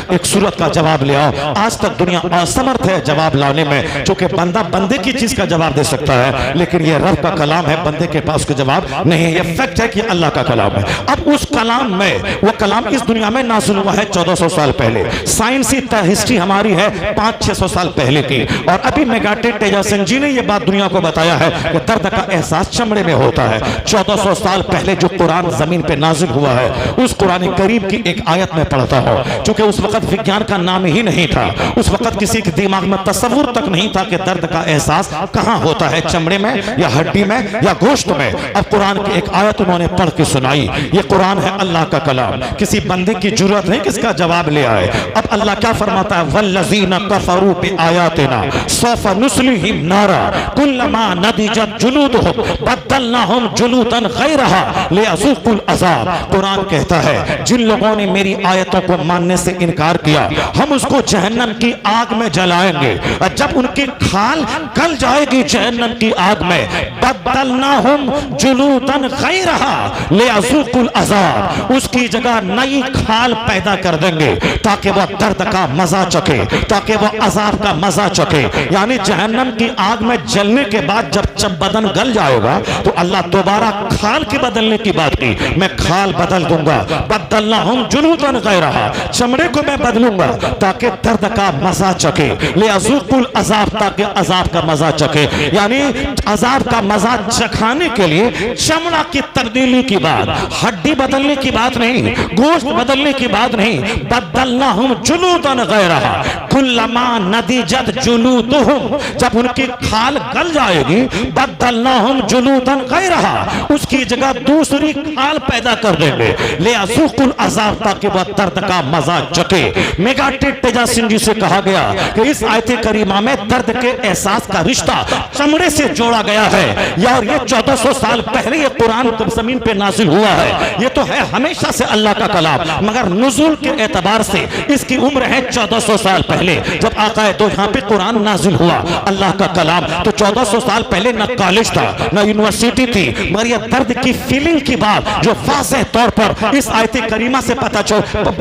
A: एक सूरत का जवाब ले आओ। आज तक दुनिया असमर्थ है जवाब लाने में, चूंकि बंदा बंदे की चीज का जवाब दे सकता है, लेकिन ये रब का कलाम है, बंदे के पास उसका जवाब नहीं है। ये फैक्ट है कि अल्लाह का कलाम है। अब उस कलाम में, वो कलाम इस दुनिया में नाज़िल हुआ है 1400 साल पहले। साइंसी हिस्ट्री हमारी है 500-600 साल पहले की, और अभी मेगाटेड तेजासन जी ने ये बात दुनिया को बताया है कि दर्द का एहसास चमड़े में होता है। 1400 साल पहले जो कुरान जमीन पे नाजिल हुआ है, उस कुरान करीम की एक आयत में पढ़ता हूं, क्योंकि उस वक्त विज्ञान का नाम ही नहीं था, उस वक्त किसी के दिमाग में तस्वुर तक नहीं था कि दर्द का एहसास कहां होता है, चमड़े में या हड्डी में या गोश्त में। अब कुरान की एक आयत उन्होंने पढ़ के सुनाई। ये कुरान है अल्लाह का कलाम, किसी बंदे की जरूरत नहीं किसका जवाब ले आए। अब अल्लाह क्या फरमाता है, वल्लज़ीना कफ़रू बिआयातिना सौफ़ नुस्लिहिम नारा कुल्लमा नदिजत जुलूदुहुम बद्दलनाहुम जुलूदन गैरहा लियज़ूक़ुल अज़ाब। कुरान कहता है जिन लोगों ने मेरी आयतों को मानने से इनकार किया, हम उसको जहन्नम की आग में जलाएंगे, और जब उनकी खाल गल जाएगी जहन्नम की आग में, बद्दलनाहुम जुलूदन गैरहा लियज़ूक़ुल अज़ाब, उसकी जगह नई खाल पैदा कर देंगे ताकि वह दर्द का मजा चखे, ताकि वह अजाब का मजा चखे। यानी जहन्नम की आग में जलने के बाद जब बदन गल जाएगा तो अल्लाह दोबारा खाल के बदलने की बात की, मैं खाल बदल दूंगा, बद्दलनाहुम जुलूदन गैरहा, चमड़े को मैं बदलूंगा ताकि दर्द का मजा चखे, लियज़ूक़ुल अज़ाब, ताकि अजाब का मजा चखे। यानी अजाब का मजा चखाने के लिए चमड़ा की तब्दीली की बात, हड्डी बदलने की बात नहीं, गोश्त बदलने की बात नहीं, बद्दलनाहुम जुलूदन गैरहा कुल्लमा नदिजत जुलूदुहुम, जब उनकी खाल गल जाएगी, बद्दलनाहुम जुलूदन गैरहा, उसकी जगह दूसरी खाल पैदा कर देंगे, लियज़ूक़ुल अज़ाब, ताकि वह दर्द का मजा चखे। मेगाटेड तेजासन जी से कहा गया कि इस आयत करीमा में दर्द के एहसास का रिश्ता चमड़े से जोड़ा गया है, या और ये 1400 साल पहले ये कुरान जमीन पे नाजिल हुआ है। ये तो है हमेशा से अल्लाह का कलाम, मगर नुज़ूल के एतबार से इसकी उम्र है 1400 साल पहले जब आका तो यहाँ पे कुरान नाजिल हुआ अल्लाह का कलाम। तो 1400 साल पहले न कॉलेज था न यूनिवर्सिटी थी, मगर ये दर्द की फीलिंग की बात जो वाज़ेह तौर पर इस आयत करीमा से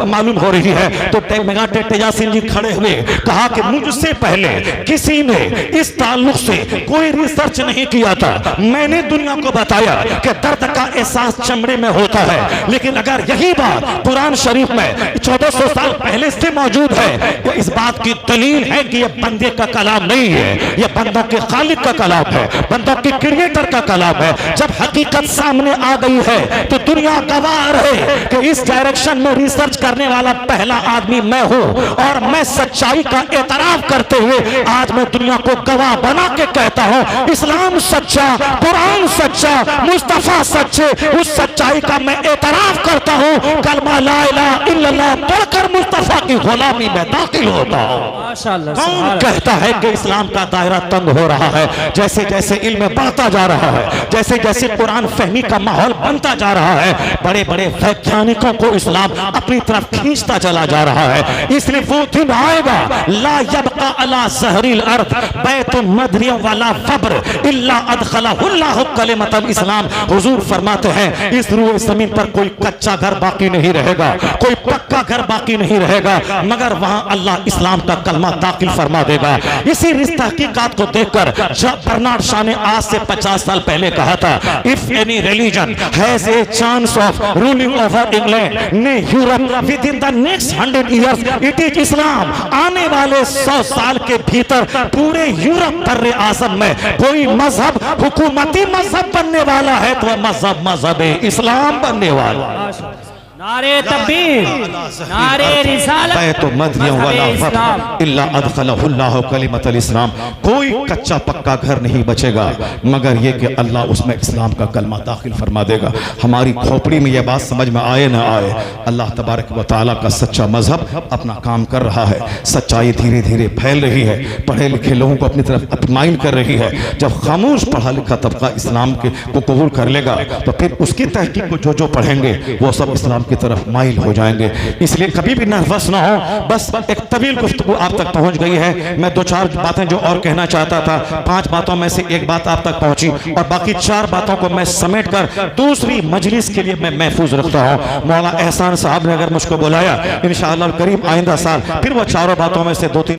A: मालूम हो रही है। तो मेगाटेड तेजासन जी खड़े हुए कहा कि मुझसे पहले किसी ने इस ताल्लुक से कोई रिसर्च नहीं किया था, मैंने दुनिया को बताया कि दर्द का एहसास चमड़े में होता है, लेकिन अगर यही बात कुरान शरीफ में 1400 साल पहले से मौजूद है तो इस बात की दलील है कि यह बंदे का कलाम नहीं है, यह बंदों के खालिक का कलाम है, बंदों के क्रिएटर का कलाम है। जब हकीकत सामने आ गई है तो दुनिया गवाह है कि इस डायरेक्शन में रिसर्च करने वाला पहला आदमी मैं हूं, और मैं सच्चाई का एतराफ करते हुए आज मैं दुनिया को गवाह बना के कहता हूं, इस्लाम सच्चा, कुरान सच्चा, मुस्तफा सच्चे, उस सच्चाई का मैं एतराफ करता हूं। कलमा ला इलाहा इल्लल्लाह पढ़कर मुस्तफा की गुलामी में दाखिल होता हूं। कौन कहता है कि इस्लाम का दायरा तंग हो रहा है? जैसे जैसे इल्म बढ़ता जा रहा है, जैसे जैसे कुरान फहमी का माहौल बनता जा रहा है, बड़े बड़े वैज्ञानिकों को इस्लाम अपनी तरफ खींचता चला जा रहा है। इसलिए वो दिन आएगा ला यबका अला ज़हरिल अर्द बैतुन मदरिया वाला फब्र इल्ला अदखलहुल्लाहु कलिमतल इस्लाम। हुजूर फरमाते हैं इस रूए जमीन पर कोई कच्चा घर बाकी नहीं रहेगा, कोई पक्का घर बाकी नहीं रहेगा, मगर वहां अल्लाह इस्लाम का कलमा दाखिल फरमा देगा। इसी रिश्ता हकीकत को देखकर बर्नार्ड शॉ ने आज से 50 साल पहले कहा था, if any religion has a chance of ruling over England ने Europe within the next 100 years it is Islam. आने वाले 100 साल के भीतर पूरे यूरोप बर्रे आज़म में कोई मजहब हुकूमती मजहब बनने वाला है तो मजहब इस्लाम बनने वाला।
B: नारे तकबीर, नारे रिसालत,
A: बैतु मदयन वला फर इल्ला अदखलहुल्लाहु कलिमतल इस्लाम। कोई कच्चा पक्का घर नहीं बचेगा मगर ये कि अल्लाह उसमें इस्लाम का कलमा दाखिल फरमा देगा। हमारी खोपड़ी में यह बात समझ में आए ना आए, अल्लाह तबारक व तआला का सच्चा मजहब अपना काम कर रहा है। सच्चाई धीरे धीरे फैल रही है, पढ़े लिखे लोगों को अपनी तरफ अपमाइन कर रही है। जब खामोश पढ़ा लिखा तबका इस्लाम के को कबूल कर लेगा तो फिर उसकी तहकीक को जो पढ़ेंगे वो सब इस्लाम की तरफ माइल हो जाएंगे। इसलिए कभी भी नर्वस ना हो। बस एक तवील गुफ्तगू आप तक पहुंच गई है। मैं 2-4 बातें जो और कहना चाहता था, 5 बातों में से एक बात आप तक पहुंची और बाकी 4 बातों को मैं समेट कर दूसरी मजलिस के लिए मैं महफूज रखता हूं। मौलाना एहसान साहब ने अगर मुझको बुलाया इंशाअल्लाह करीम आइंदा साल फिर वो 4 बातों में से 2-3